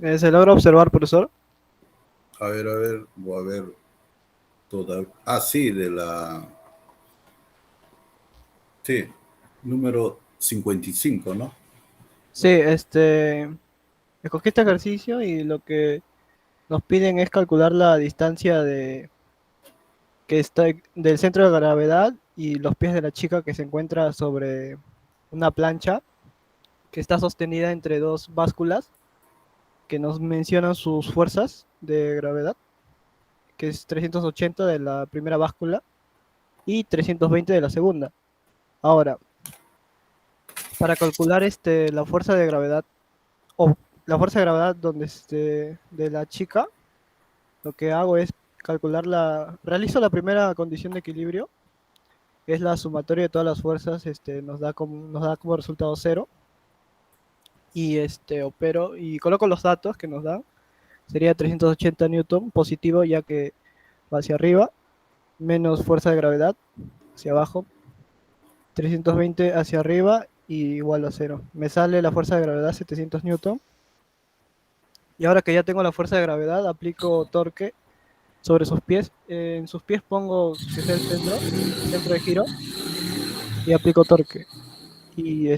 Se logra observar, profesor. A ver, voy a ver toda. Ah, sí, sí, número 55, ¿no? Sí, escogí este ejercicio y lo que nos piden es calcular la distancia que está del centro de gravedad y los pies de la chica que se encuentra sobre una plancha que está sostenida entre dos básculas que nos mencionan sus fuerzas de gravedad, que es 380 de la primera báscula y 320 de la segunda. Ahora, para calcular la fuerza de gravedad o la fuerza de gravedad donde de la chica, lo que hago es realizo la primera condición de equilibrio, que es la sumatoria de todas las fuerzas, nos da como resultado cero, y opero y coloco los datos que nos dan, sería 380 newton positivo ya que va hacia arriba, menos fuerza de gravedad hacia abajo, 320 hacia arriba y igual a cero. Me sale la fuerza de gravedad 700 newton, y ahora que ya tengo la fuerza de gravedad, aplico torque sobre sus pies. En sus pies pongo que es el centro de giro, y aplico torque. Y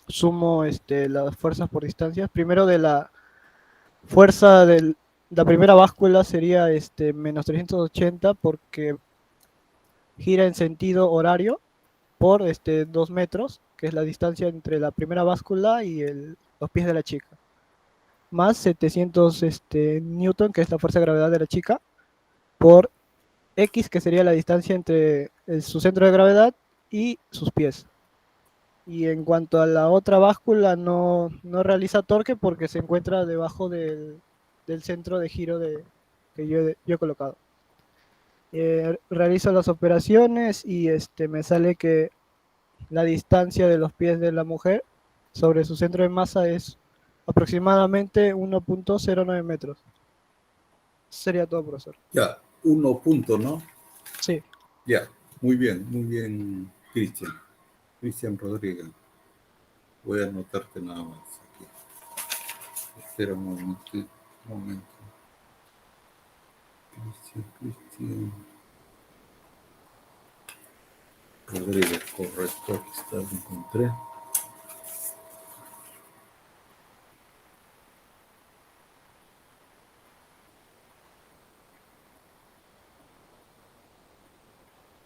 sumo las fuerzas por distancias. Primero de la fuerza de la primera báscula sería menos 380 porque gira en sentido horario por 2 metros, que es la distancia entre la primera báscula y los pies de la chica. Más 700 newton, que es la fuerza de gravedad de la chica, por X, que sería la distancia entre su centro de gravedad y sus pies. Y en cuanto a la otra báscula, no realiza torque porque se encuentra debajo del centro de giro que yo he colocado. Realizo las operaciones y me sale que la distancia de los pies de la mujer sobre su centro de masa es aproximadamente 1.09 metros. Sería todo, profesor. Ya, uno punto, ¿no? Sí. Ya, muy bien, Cristian. Cristian Rodríguez. Voy a anotarte nada más aquí. Espera un momento, un momento. Cristian Rodríguez, correcto, aquí está, lo encontré.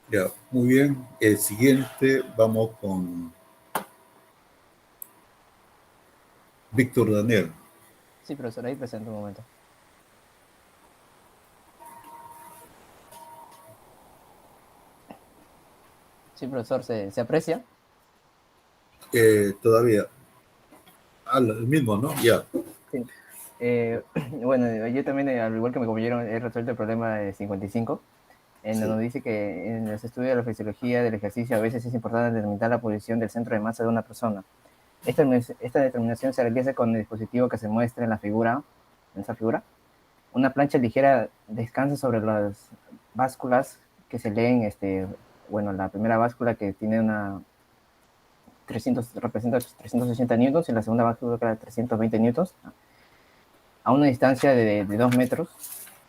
Ya, muy bien. El siguiente, vamos con Víctor Daniel. Sí, profesor, ahí presente un momento. Sí, profesor, se aprecia. Todavía. Ah, el mismo, ¿no? Ya. Sí. Bueno, yo también, al igual que mi compañero, he resuelto el problema de 55, en Sí. donde dice que en los estudios de la fisiología del ejercicio a veces es importante determinar la posición del centro de masa de una persona. Esta determinación se realiza con el dispositivo que se muestra en la figura, en esa figura. Una plancha ligera descansa sobre las básculas que se leen, bueno, la primera báscula que tiene una 300, representa 380 newtons y la segunda báscula que era 320 newtons, a una distancia de 2 metros,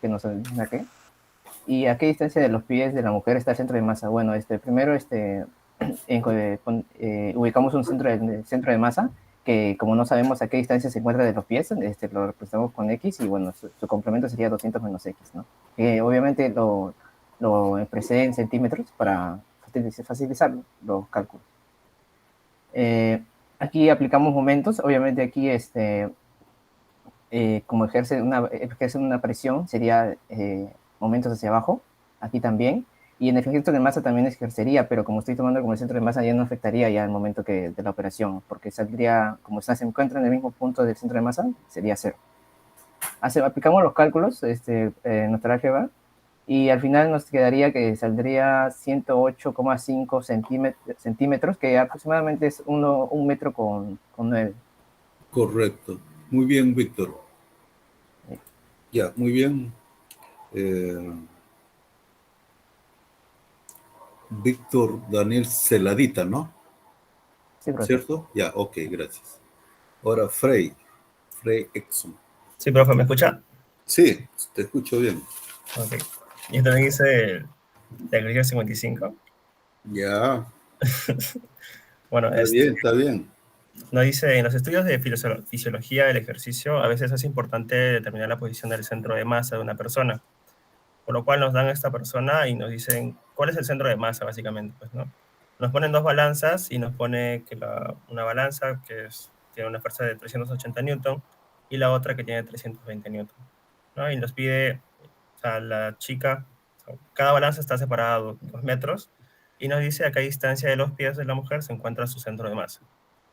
que nos aquí. ¿Y a qué distancia de los pies de la mujer está el centro de masa? Bueno, primero ubicamos un centro de masa que, como no sabemos a qué distancia se encuentra de los pies, lo representamos con X y bueno, su complemento sería 200 menos X, ¿no? Obviamente lo expresé en centímetros para facilitar los cálculos. Eh, Aquí aplicamos momentos, obviamente aquí como ejerce una presión, sería momentos hacia abajo, aquí también, y en el centro de masa también ejercería, pero como estoy tomando como el centro de masa ya no afectaría ya el momento de la operación, porque saldría, como se encuentra en el mismo punto del centro de masa, sería cero. Aplicamos los cálculos, nuestra álgebra, y al final nos quedaría que saldría 108,5 centímetros, que aproximadamente es 1 metro con 9. Correcto. Muy bien, Víctor. Ya, muy bien. Eh, Víctor Daniel Celadita, ¿no? Sí, profesor. ¿Cierto? Ya, ok, gracias. Ahora, Frey. Frey Exxon. Sí, profe, ¿me escucha? Sí, te escucho bien. Ok. Yo también hice el ejercicio 55. Ya, Bueno, está bien. nos dice, en los estudios de fisiología del ejercicio, a veces es importante determinar la posición del centro de masa de una persona, por lo cual nos dan a esta persona y nos dicen cuál es el centro de masa, básicamente, pues, ¿no? Nos ponen dos balanzas y nos pone que una balanza tiene una fuerza de 380 newton y la otra que tiene 320 newton, ¿no? Y nos pide, o sea, la chica, o sea, cada balanza está separada a 2 metros y nos dice a qué distancia de los pies de la mujer se encuentra su centro de masa.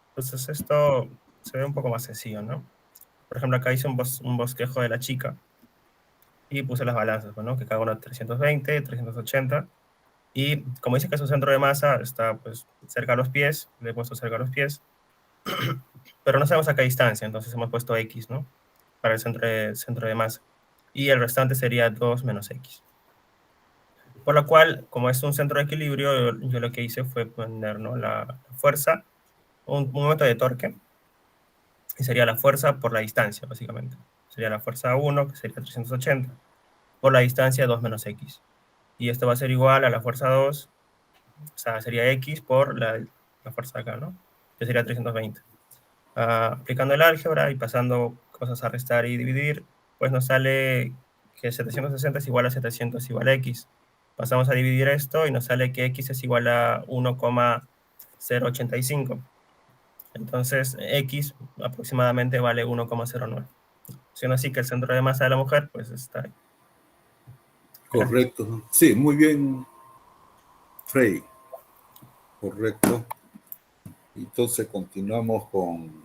Entonces esto se ve un poco más sencillo, ¿no? Por ejemplo, acá hice un bosquejo de la chica y puse las balanzas, ¿no? Que cada una 320, 380. Y como dice que su centro de masa está pues cerca a los pies, le he puesto cerca a los pies, pero no sabemos a qué distancia, entonces hemos puesto X, ¿no? Para el centro de masa. Y el restante sería 2 menos X. Por lo cual, como es un centro de equilibrio, yo lo que hice fue poner, ¿no? La fuerza, un momento de torque, y sería la fuerza por la distancia, básicamente. Sería la fuerza 1, que sería 380, por la distancia 2 menos X. Y esto va a ser igual a la fuerza 2, o sea, sería X por la fuerza acá, ¿no? Que sería 320. Aplicando el álgebra y pasando cosas a restar y dividir, pues nos sale que 760 es igual a 700 igual a X. Pasamos a dividir esto y nos sale que X es igual a 1,085. Entonces, X aproximadamente vale 1,09. Siendo así que el centro de masa de la mujer, pues está ahí. Correcto. Sí, muy bien, Frey. Correcto. Entonces continuamos con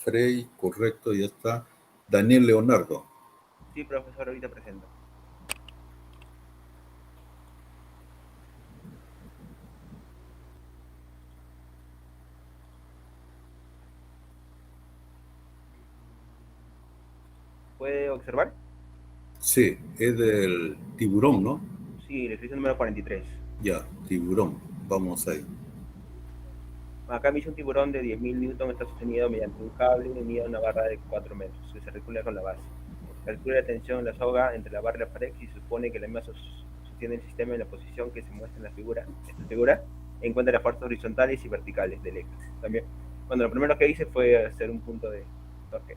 Frey, correcto, ya está. Daniel Leonardo. Sí, profesor, ahorita presento. ¿Puede observar? Sí, es del tiburón, ¿no? Sí, el ejercicio número 43. Ya, tiburón. Vamos ahí. Acá me hizo un tiburón de 10.000 newton, está sostenido mediante un cable unido a una barra de 4 metros, que se recula con la base. Calcula la tensión en la soga entre la barra y la pared y supone que la misma sostiene el sistema en la posición que se muestra en la figura. Esta figura encuentra las fuerzas horizontales y verticales del eje. También, bueno, lo primero que hice fue hacer un punto de torque.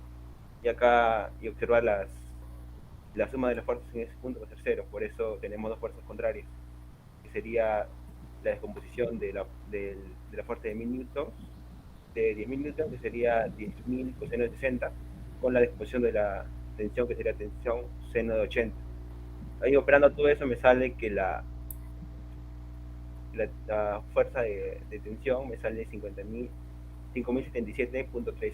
Y acá, y observar la suma de las fuerzas en ese punto va a ser cero, por eso tenemos dos fuerzas contrarias, que sería la descomposición de la fuerza de 1000 newtons, de 10.000 newtons, que sería 10.000 coseno de 60, con la descomposición de la tensión, que sería tensión seno de 80. Ahí operando todo eso me sale que la fuerza de tensión me sale 5.077.13,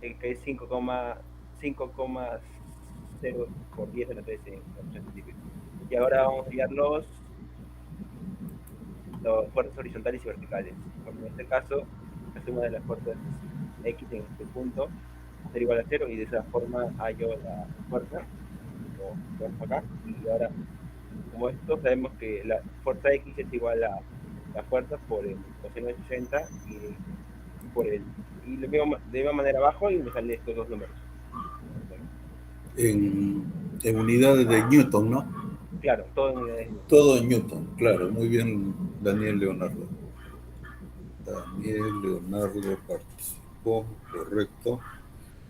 que es 5,0 por 10 a la 13 en científica. Y ahora vamos a hallar las fuerzas horizontales y verticales. Bueno, en este caso, la suma de las fuerzas X en este punto será igual a 0, y de esa forma hallo la fuerza, como vemos acá. Y ahora, como esto, sabemos que la fuerza X es igual a la fuerza por el coseno de 60 y lo mismo, de la misma manera abajo, y me salen estos dos números. En unidades de Newton, ¿no? Claro, todo en unidades. Todo en Newton, claro. Muy bien, Daniel Leonardo. Daniel Leonardo participó, correcto.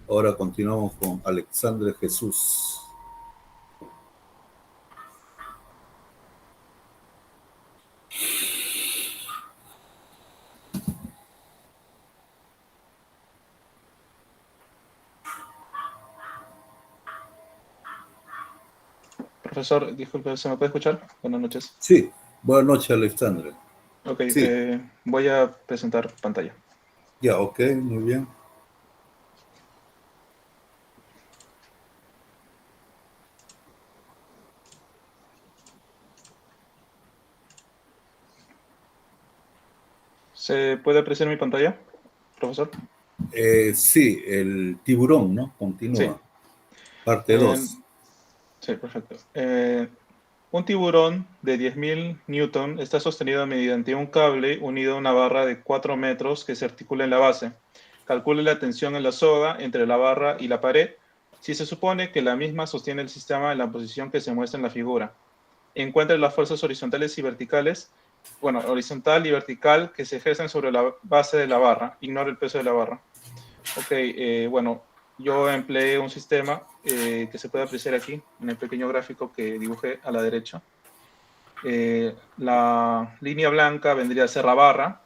Ahora continuamos con Alexandre Jesús. Profesor, disculpe, ¿se me puede escuchar? Buenas noches. Sí, buenas noches, Alexandre. Ok, Sí. Voy a presentar pantalla. Ya, ok, muy bien. ¿Se puede apreciar mi pantalla, profesor? Sí, el tiburón, ¿no? Continúa. Sí. Parte 2. Sí, perfecto. Un tiburón de 10.000 newton está sostenido mediante un cable unido a una barra de 4 metros que se articula en la base. calcule la tensión en la soga entre la barra y la pared si se supone que la misma sostiene el sistema en la posición que se muestra en la figura. Encuentre las fuerzas horizontales y verticales, bueno, horizontal y vertical que se ejercen sobre la base de la barra. Ignore el peso de la barra. Ok, bueno, yo empleé un sistema que se puede apreciar aquí en el pequeño gráfico que dibujé a la derecha. La línea blanca vendría a ser la barra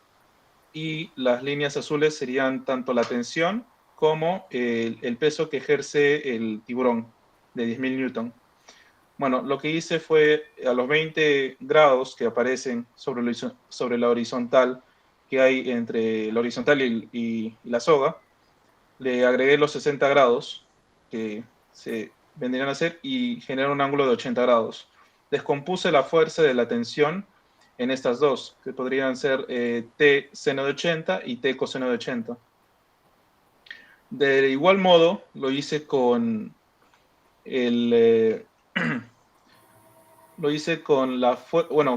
y las líneas azules serían tanto la tensión como el peso que ejerce el tiburón de 10.000 newton. Bueno, lo que hice fue a los 20 grados que aparecen sobre la horizontal que hay entre la horizontal y la soga, le agregué los 60 grados que se vendrían a ser y generan un ángulo de 80 grados. Descompuse la fuerza de la tensión en estas dos, que podrían ser T seno de 80 y T coseno de 80. De igual modo, lo hice con el... lo hice con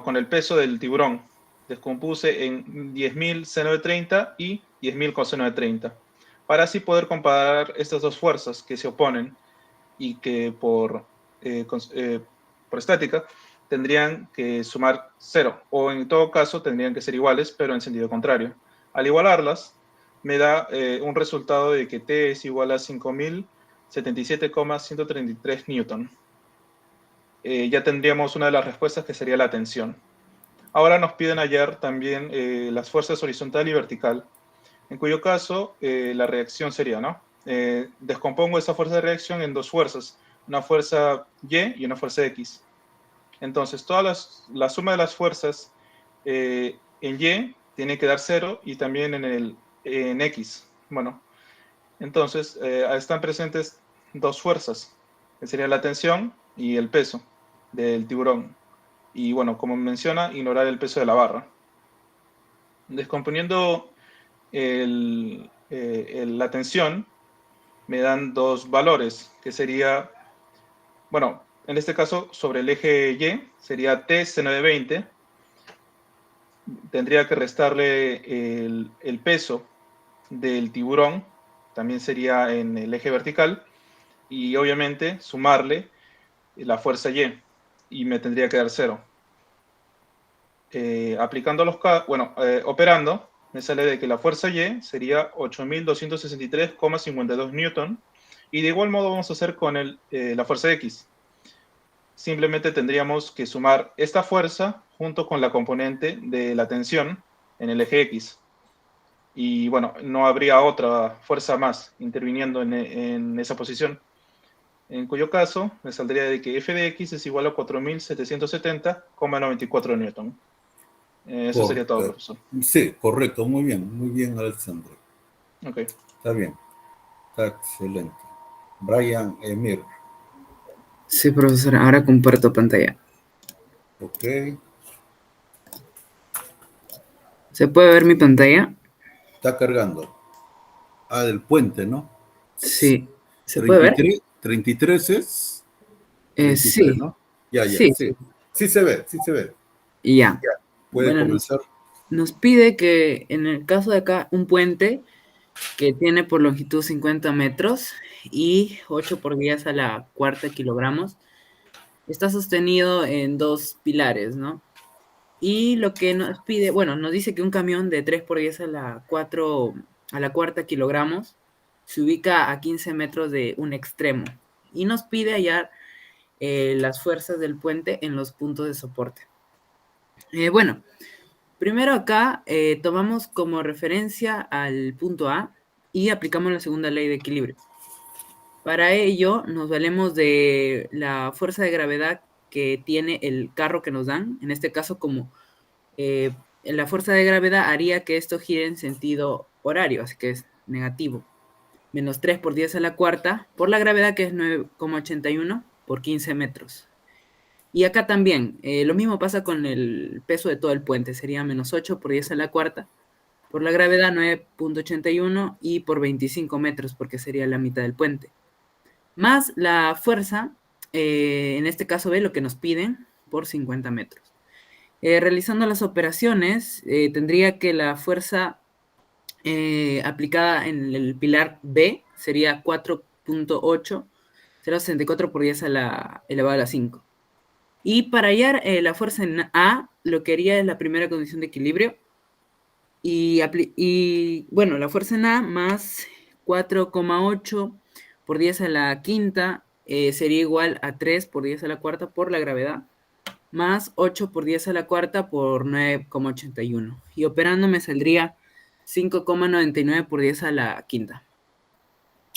con el peso del tiburón. Descompuse en 10.000 seno de 30 y 10.000 coseno de 30. Para así poder comparar estas dos fuerzas que se oponen y que por estática tendrían que sumar 0, o en todo caso tendrían que ser iguales, pero en sentido contrario. Al igualarlas, me da un resultado de que T es igual a 5.077,133 newton. Ya tendríamos una de las respuestas que sería la tensión. Ahora nos piden hallar también las fuerzas horizontal y vertical, en cuyo caso la reacción sería, ¿no? Descompongo esa fuerza de reacción en dos fuerzas, una fuerza Y y una fuerza X. Entonces, la suma de las fuerzas en Y tiene que dar 0 y también en X. Bueno, entonces están presentes dos fuerzas, que sería la tensión y el peso del tiburón. Y bueno, como menciona, ignorar el peso de la barra. Descomponiendo la tensión, me dan dos valores, que sería, bueno, en este caso, sobre el eje Y, sería T seno de 20. Tendría que restarle el peso del tiburón, también sería en el eje vertical, y obviamente sumarle la fuerza y me tendría que dar 0. Operando, me sale de que la fuerza Y sería 8.263,52 newton, y de igual modo vamos a hacer con la fuerza X. Simplemente tendríamos que sumar esta fuerza junto con la componente de la tensión en el eje X. Y bueno, no habría otra fuerza más interviniendo en esa posición. En cuyo caso, me saldría de que f de x es igual a 4.770,94 newton. Eso sería todo, profesor. Sí, correcto, muy bien, Alexandre. Ok. Está bien, está excelente. Brian Emir. Sí, profesor, ahora comparto pantalla. Ok. ¿Se puede ver mi pantalla? Está cargando. Del puente, ¿no? Sí. ¿Se puede ver? 33 es. 33, sí. ¿no? Ya, Sí. sí. Sí se ve. Ya. Puede comenzar. Nos pide que en el caso de acá, un puente que tiene por longitud 50 metros y 8 por 10 a la cuarta kilogramos, está sostenido en dos pilares, ¿no? Y lo que nos pide, bueno, nos dice que un camión de 3 por 10 a la cuarta kilogramos se ubica a 15 metros de un extremo y nos pide hallar las fuerzas del puente en los puntos de soporte. Bueno, primero acá tomamos como referencia al punto A y aplicamos la segunda ley de equilibrio. Para ello nos valemos de la fuerza de gravedad que tiene el carro que nos dan, en este caso como la fuerza de gravedad haría que esto gire en sentido horario, así que es negativo. Menos 3 por 10 a la cuarta, por la gravedad que es 9,81 por 15 metros. Y acá también, lo mismo pasa con el peso de todo el puente, sería menos 8 por 10 a la cuarta, por la gravedad 9,81 y por 25 metros, porque sería la mitad del puente. Más la fuerza, en este caso B, lo que nos piden, por 50 metros. Realizando las operaciones, tendría que la fuerza aplicada en el pilar B sería 4.8, 64 por 10 a la elevado a la 5. Y para hallar la fuerza en A, lo que haría es la primera condición de equilibrio. Y bueno, la fuerza en A más 4,8 por 10 a la quinta sería igual a 3 por 10 a la cuarta por la gravedad, más 8 por 10 a la cuarta por 9,81. Y operando me saldría 5,99 por 10 a la quinta.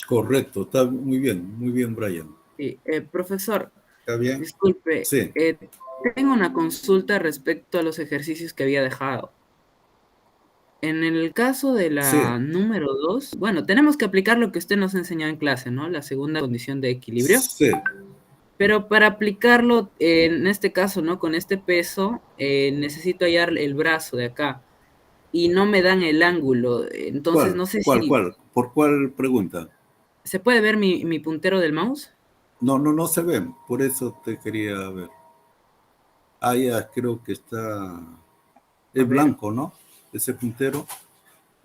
Correcto, está muy bien, Brian. Sí, profesor, ¿Está bien? disculpe, Sí. tengo una consulta respecto a los ejercicios que había dejado. En el caso de la Sí, número 2, bueno, tenemos que aplicar lo que usted nos enseñó en clase, ¿no? La segunda condición de equilibrio. sí. Pero para aplicarlo, en este caso, ¿no? Con este peso, necesito hallar el brazo de acá y no me dan el ángulo. Entonces, ¿Cuál? no sé ¿Cuál? si ¿Cuál? ¿Por cuál pregunta? se puede ver mi puntero del mouse. No se ven, por eso te quería ver. Ah, ya, creo que está... A Es ver, blanco, ¿no? Ese puntero.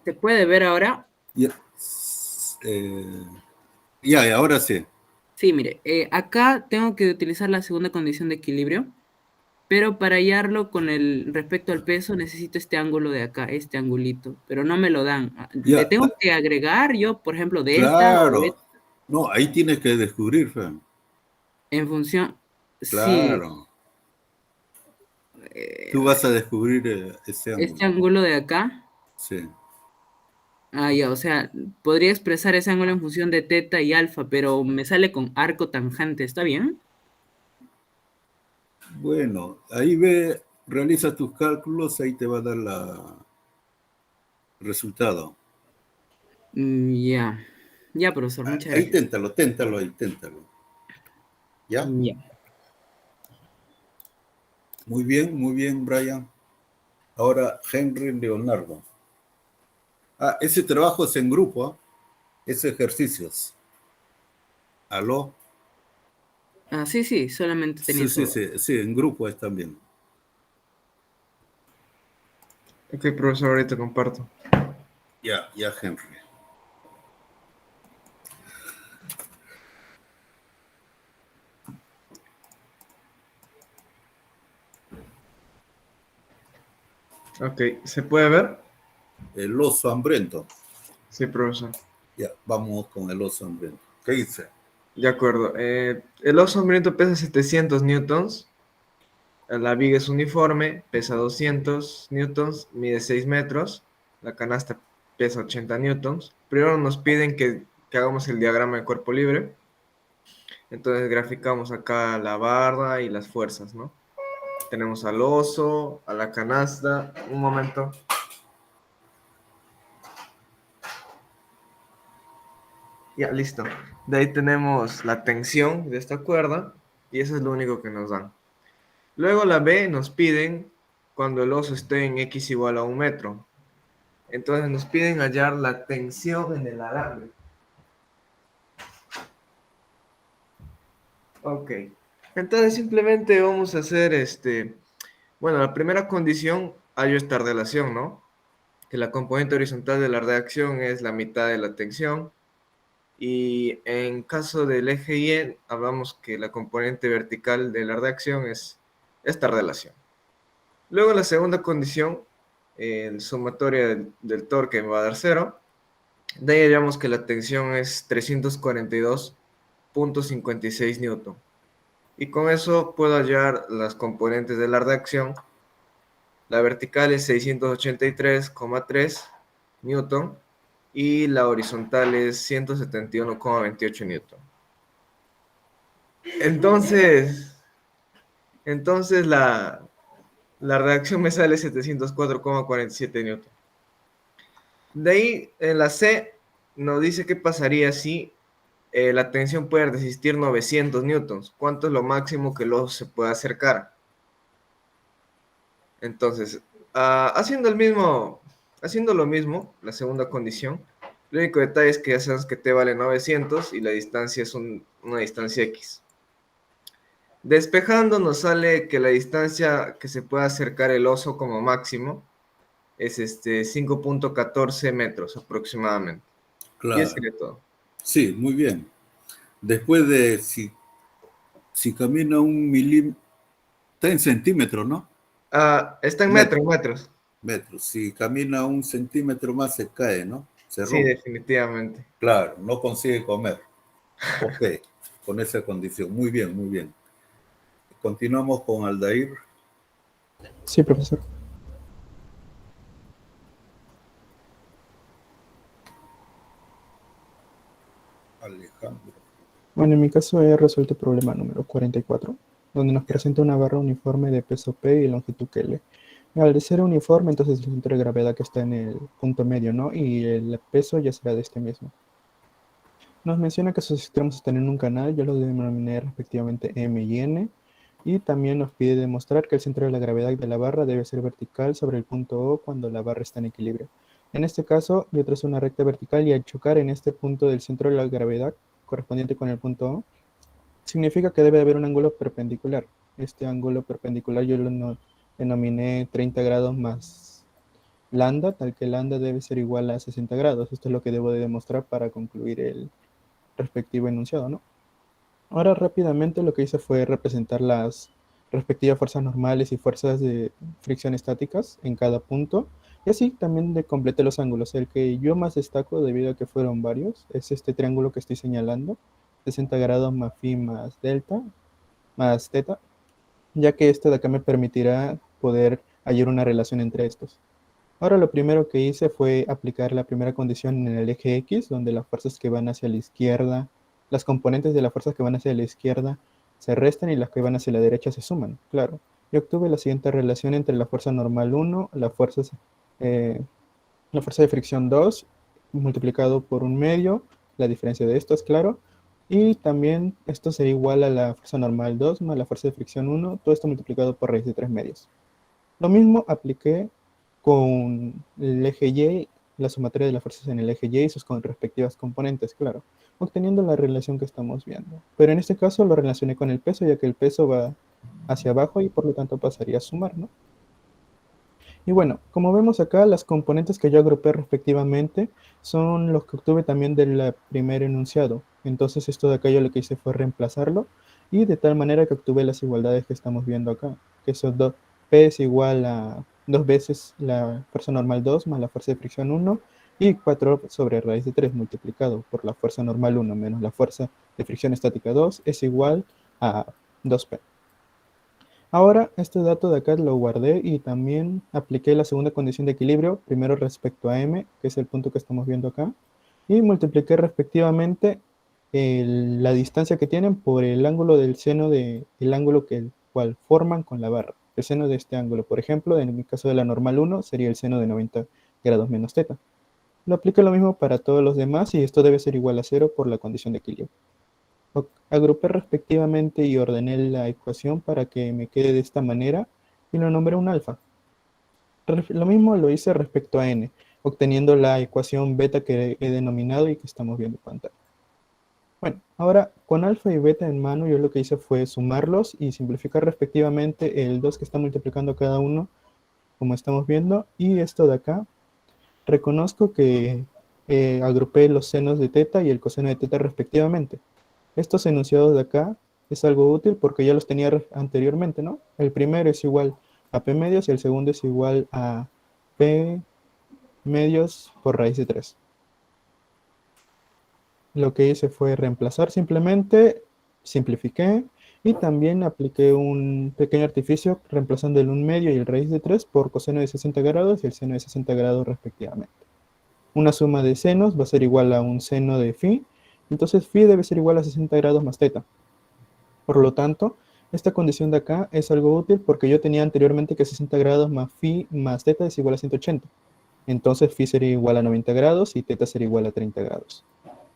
¿se puede ver ahora? Ya, eh, ya, ahora sí. Sí, mire, acá tengo que utilizar la segunda condición de equilibrio, pero para hallarlo con el respecto al peso necesito este ángulo de acá, este angulito, pero no me lo dan. ¿Le Ya, tengo que agregar yo, por ejemplo, delta o claro. beta No, ahí tienes que descubrir, Fran. en función? Sí, Claro. Tú vas a descubrir ese este ángulo. ángulo de acá. Sí. Ah, ya, o sea, podría expresar ese ángulo en función de teta y alfa, pero me sale con arco tangente, ¿está bien? Bueno, ahí ve, realiza tus cálculos, ahí te va a dar el resultado. Ya, ya, profesor, muchas Ahí gracias. téntalo ahí, téntalo. ¿Ya? Ya. Muy bien, Brian. Ahora, Henry Leonardo. Ah, ese trabajo es en grupo, ¿ah? Es ejercicios. ¿Aló? Ah, sí, sí, solamente tenía esa duda. Sí, en grupo es también. Ok, profesor, ahorita comparto. Ya, Henry. Ok, ¿se puede ver? El oso hambriento. Sí, profesor. Ya, vamos con el oso hambriento. ¿Qué dice? De acuerdo. El oso hambriento pesa 700 newtons. La viga es uniforme, pesa 200 newtons, mide 6 metros. La canasta pesa 80 newtons. Primero nos piden que hagamos el diagrama de cuerpo libre. Entonces graficamos acá la barra y las fuerzas, ¿no? Tenemos al oso, a la canasta. Un momento. Ya, listo. De ahí tenemos la tensión de esta cuerda y eso es lo único que nos dan. Luego la B nos piden cuando el oso esté en X igual a 1 metro. Entonces nos piden hallar la tensión en el alambre. Ok. Entonces simplemente vamos a hacer bueno, la primera condición, hallo esta relación, ¿no? Que la componente horizontal de la reacción es la mitad de la tensión. Y en caso del eje Y, hablamos que la componente vertical de la reacción es esta relación. Luego la segunda condición, el sumatorio del torque me va a dar 0. De ahí hallamos que la tensión es 342,56 newton. Y con eso puedo hallar las componentes de la reacción. La vertical es 683,3 newton y la horizontal es 171,28 newton. Entonces la reacción me sale 704,47 newton. De ahí en la C nos dice qué pasaría si la tensión puede resistir 900 newtons. ¿Cuánto es lo máximo que el oso se puede acercar? Entonces, haciendo lo mismo, la segunda condición, el único detalle es que ya sabes que T vale 900 y la distancia es una distancia X. Despejando nos sale que la distancia que se puede acercar el oso como máximo es 5.14 metros aproximadamente. Y Claro. eso sería todo. Sí, muy bien. Después de si camina 1 milímetro, está en centímetros, ¿no? Está en Metros. metros. Metros. Si camina 1 centímetro más se cae, ¿no? Se Sí, rompe. definitivamente. Claro, no consigue comer. Ok, con esa condición. Muy bien, muy bien. Continuamos con Aldair. Sí, profesor. Alejandro. Bueno, en mi caso he resuelto el problema número 44, donde nos presenta una barra uniforme de peso P y longitud L. Al ser uniforme, entonces el centro de gravedad que está en el punto medio, ¿no? Y el peso ya será de este mismo. Nos menciona que sus extremos están en un canal, yo los denominé respectivamente M y N, y también nos pide demostrar que el centro de la gravedad de la barra debe ser vertical sobre el punto O cuando la barra está en equilibrio. En este caso, yo trazo una recta vertical y al chocar en este punto del centro de la gravedad, correspondiente con el punto O, significa que debe haber un ángulo perpendicular. Este ángulo perpendicular yo lo denominé 30 grados más lambda, tal que lambda debe ser igual a 60 grados. Esto es lo que debo de demostrar para concluir el respectivo enunciado, ¿no? Ahora rápidamente lo que hice fue representar las respectivas fuerzas normales y fuerzas de fricción estáticas en cada punto. Y así también completé los ángulos. El que yo más destaco, debido a que fueron varios, es este triángulo que estoy señalando. 60 grados más phi más delta más teta, ya que este de acá me permitirá poder hallar una relación entre estos. Ahora lo primero que hice fue aplicar la primera condición en el eje X, donde las fuerzas que van hacia la izquierda, las componentes de las fuerzas que van hacia la izquierda se restan y las que van hacia la derecha se suman. Claro, yo obtuve la siguiente relación entre la fuerza normal 1, la fuerza de fricción 2, multiplicado por 1/2, la diferencia de estos, claro, y también esto sería igual a la fuerza normal 2 más la fuerza de fricción 1, todo esto multiplicado por raíz de 3/2. Lo mismo apliqué con el eje Y, la sumatoria de las fuerzas en el eje Y y sus respectivas componentes, claro, obteniendo la relación que estamos viendo. Pero en este caso lo relacioné con el peso, ya que el peso va hacia abajo y por lo tanto pasaría a sumar, ¿no? Y bueno, como vemos acá, las componentes que yo agrupé respectivamente son los que obtuve también del primer enunciado. Entonces esto de acá yo lo que hice fue reemplazarlo y de tal manera que obtuve las igualdades que estamos viendo acá, que son P es igual a 2 veces la fuerza normal 2 más la fuerza de fricción 1 y 4 sobre raíz de 3 multiplicado por la fuerza normal 1 menos la fuerza de fricción estática 2 es igual a 2P. Ahora, este dato de acá lo guardé y también apliqué la segunda condición de equilibrio, primero respecto a M, que es el punto que estamos viendo acá, y multipliqué respectivamente la distancia que tienen por el ángulo del seno del ángulo que el cual forman con la barra. El seno de este ángulo, por ejemplo, en el caso de la normal 1, sería el seno de 90 grados menos teta. Lo apliqué lo mismo para todos los demás y esto debe ser igual a 0 por la condición de equilibrio. Agrupé respectivamente y ordené la ecuación para que me quede de esta manera y lo nombré un alfa. Lo mismo lo hice respecto a n, obteniendo la ecuación beta que he denominado y que estamos viendo en pantalla. Bueno, ahora con alfa y beta en mano yo lo que hice fue sumarlos y simplificar respectivamente el 2 que está multiplicando cada uno, como estamos viendo, y esto de acá. Reconozco que agrupé los senos de teta y el coseno de teta respectivamente. Estos enunciados de acá es algo útil porque ya los tenía anteriormente, ¿no? El primero es igual a P medios y el segundo es igual a P medios por raíz de 3. Lo que hice fue reemplazar simplemente, simplifiqué y también apliqué un pequeño artificio reemplazando el 1/2 y el raíz de 3 por coseno de 60 grados y el seno de 60 grados respectivamente. Una suma de senos va a ser igual a un seno de phi, entonces phi debe ser igual a 60 grados más teta. Por lo tanto, esta condición de acá es algo útil porque yo tenía anteriormente que 60 grados más phi más teta es igual a 180. Entonces phi sería igual a 90 grados y teta sería igual a 30 grados.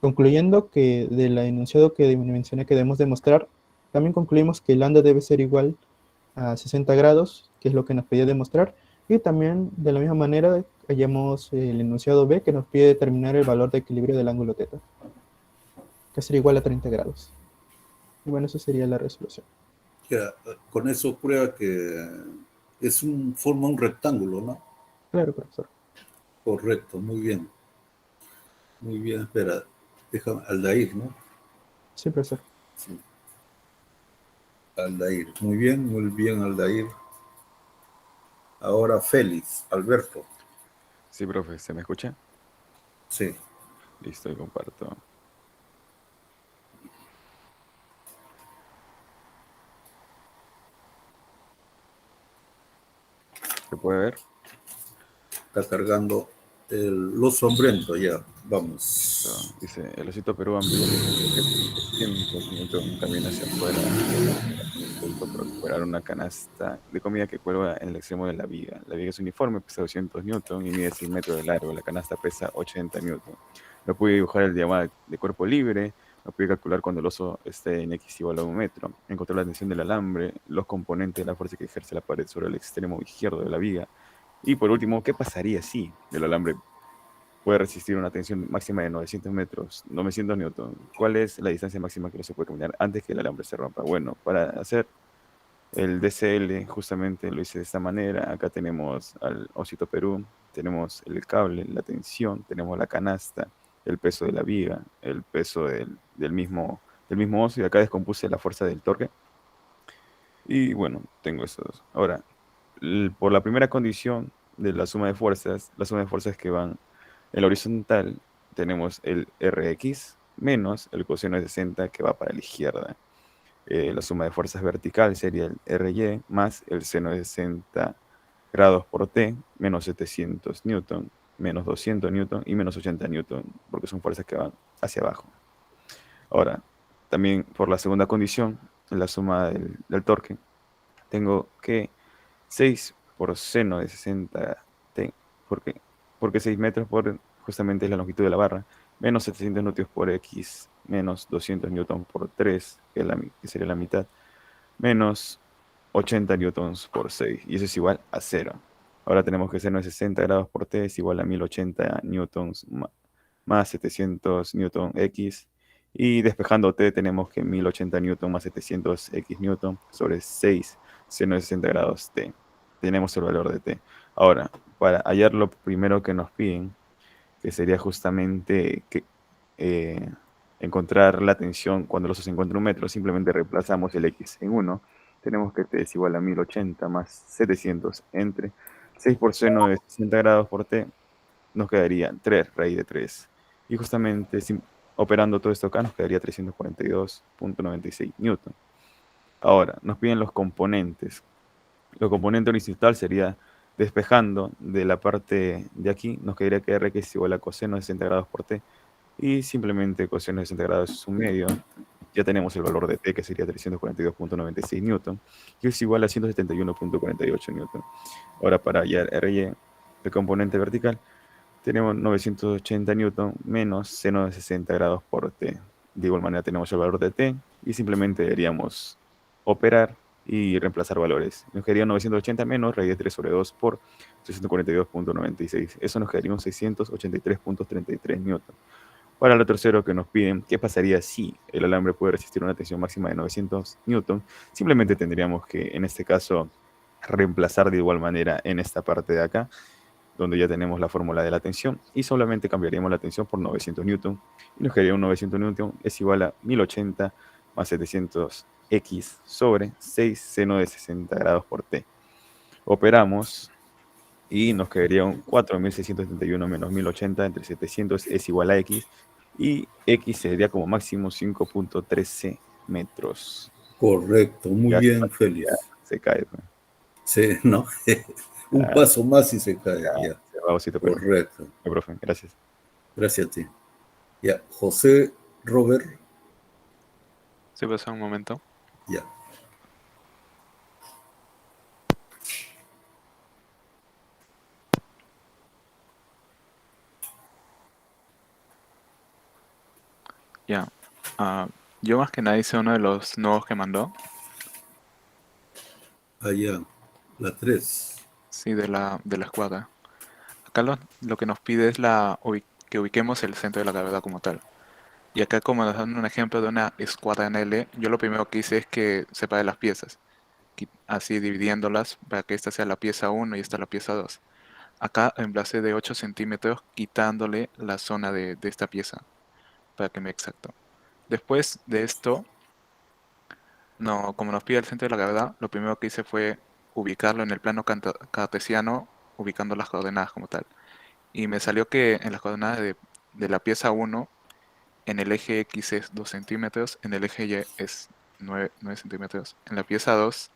Concluyendo que del enunciado que mencioné que debemos demostrar, también concluimos que lambda debe ser igual a 60 grados, que es lo que nos pedía demostrar, y también de la misma manera hallamos el enunciado B que nos pide determinar el valor de equilibrio del ángulo teta, que sería igual a 30 grados. Y bueno, eso sería la resolución. Ya, con eso prueba que forma un rectángulo, ¿no? Claro, profesor. Correcto, muy bien. Muy bien, espera. Déjame, Aldair, ¿no? Sí, profesor. Sí, Aldair. muy bien, Aldair. Ahora Félix, Alberto. Sí, profe, ¿se me escucha? Sí, Listo, y comparto. ¿Se puede ver? está cargando los sombrientos ya. Listo. Vamos. Dice, el osito peruano vive que 300 newton camina hacia afuera del impulso para recuperar una canasta de comida que cuelga en el extremo de la viga. La viga es uniforme, pesa 200 newton y mide 6 metros de largo. La canasta pesa 80 newton. No pude dibujar el diagrama de cuerpo libre, no pude calcular cuando el oso esté en X igual a 1 metro, encontrar la tensión del alambre, los componentes de la fuerza que ejerce la pared sobre el extremo izquierdo de la viga. Y por último, ¿qué pasaría si el alambre puede resistir una tensión máxima de 900 metros, 900 newton? ¿Cuál es la distancia máxima que no se puede caminar antes que el alambre se rompa? Bueno, para hacer el DCL justamente lo hice de esta manera. Acá tenemos al Osito Perú, tenemos el cable, la tensión, tenemos la canasta, el peso de la viga, el peso del mismo oso, y acá descompuse la fuerza del torque. Y bueno, tengo esos. Ahora, por la primera condición de la suma de fuerzas que van en la horizontal, tenemos el Rx menos el coseno de 60 que va para la izquierda. La suma de fuerzas vertical sería el Ry más el seno de 60 grados por T, menos 700 newton, menos 200 newton y menos 80 newton, porque son fuerzas que van hacia abajo. Ahora, también por la segunda condición, la suma del torque, tengo que 6 por seno de 60 T, porque 6 metros por justamente es la longitud de la barra, menos 700 newtons por X, menos 200 newtons por 3, que sería la mitad, menos 80 newtons por 6, y eso es igual a 0. Ahora tenemos que seno de 60 grados por T es igual a 1080 newtons más 700 newton X, y despejando T tenemos que 1080 newton más 700 X newton sobre 6 seno de 60 grados T. Tenemos el valor de T. Ahora, para hallar lo primero que nos piden, que sería justamente eh, encontrar la tensión cuando el oso se encuentra 1 metro, simplemente reemplazamos el X en 1. Tenemos que T es igual a 1080 más 700 entre 6 por seno de 60 grados por T, nos quedaría 3 raíz de 3. Y justamente operando todo esto acá nos quedaría 342.96 newton. Ahora, nos piden los componentes. Lo componente horizontal sería despejando de la parte de aquí, nos quedaría que R que es igual a coseno de 60 grados por T. Y simplemente coseno de 60 grados es un medio. Ya tenemos el valor de T, que sería 342.96 newton, que es igual a 171.48 newton. Ahora, para hallar RY, el componente vertical, tenemos 980 newton menos seno de 60 grados por T. De igual manera tenemos el valor de T y simplemente deberíamos operar y reemplazar valores. Nos quedaría 980 menos raíz de 3 sobre 2 por 642.96. Eso nos quedaría un 683.33 newton. Para lo tercero que nos piden, ¿qué pasaría si el alambre puede resistir una tensión máxima de 900 newton? Simplemente tendríamos que, en este caso, reemplazar de igual manera en esta parte de acá, donde ya tenemos la fórmula de la tensión, y solamente cambiaríamos la tensión por 900 newton, y nos quedaría un 900 newton es igual a 1080 más 700 X sobre 6 seno de 60 grados por T. Operamos y nos quedaría un 4.671 menos 1080 entre 700 es igual a X, y X sería como máximo 5.13 metros. Correcto, muy Ya bien, Félix. se cae. Sí, ¿no? Un paso más y se cae, ya. Correcto. Profe, gracias. Gracias a ti. Ya, José Robert. Sí, pasa un momento. Ya. Ya. Yo más que nada hice uno de los nuevos que mandó. Ya. La 3. Sí, de la escuadra. Acá lo que nos pide es que ubiquemos el centro de la gravedad como tal. Y acá, como nos dan un ejemplo de una escuadra en L, yo lo primero que hice es que separe las piezas, así dividiéndolas para que esta sea la pieza 1 y esta la pieza 2. Acá reemplacé de 8 centímetros quitándole la zona de esta pieza para que me exacto. Después de esto, no, como nos pide el centro de la gravedad, lo primero que hice fue ubicarlo en el plano cartesiano, ubicando las coordenadas como tal. Y me salió que en las coordenadas de la pieza 1, en el eje X es 2 centímetros, en el eje Y es 9 centímetros, en la pieza 2,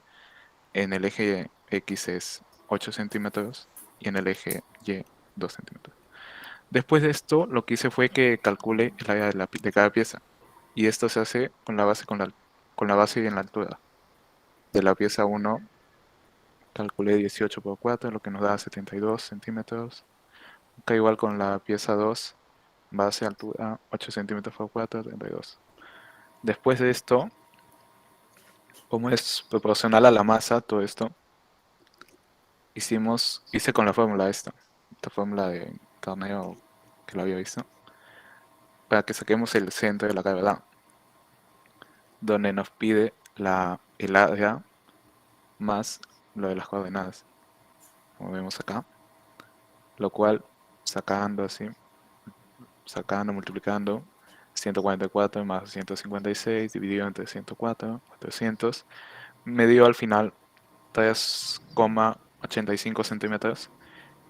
en el eje X es 8 centímetros y en el eje Y 2 centímetros. Después de esto, lo que hice fue que calcule el área de cada pieza. Y esto se hace con la base, con la base y en la altura. De la pieza 1, calculé 18 por 4, lo que nos da 72 centímetros. Acá igual con la pieza 2, base, altura, 8 centímetros por 4, 32. Después de esto, como es proporcional a la masa, todo esto, hice con la fórmula esta fórmula de torneo que lo había visto, para que saquemos el centro de la gravedad, donde nos pide el área más lo de las coordenadas, como vemos acá, lo cual sacando así, multiplicando, 144 más 156 dividido entre 104, 400, me dio al final 3,85 centímetros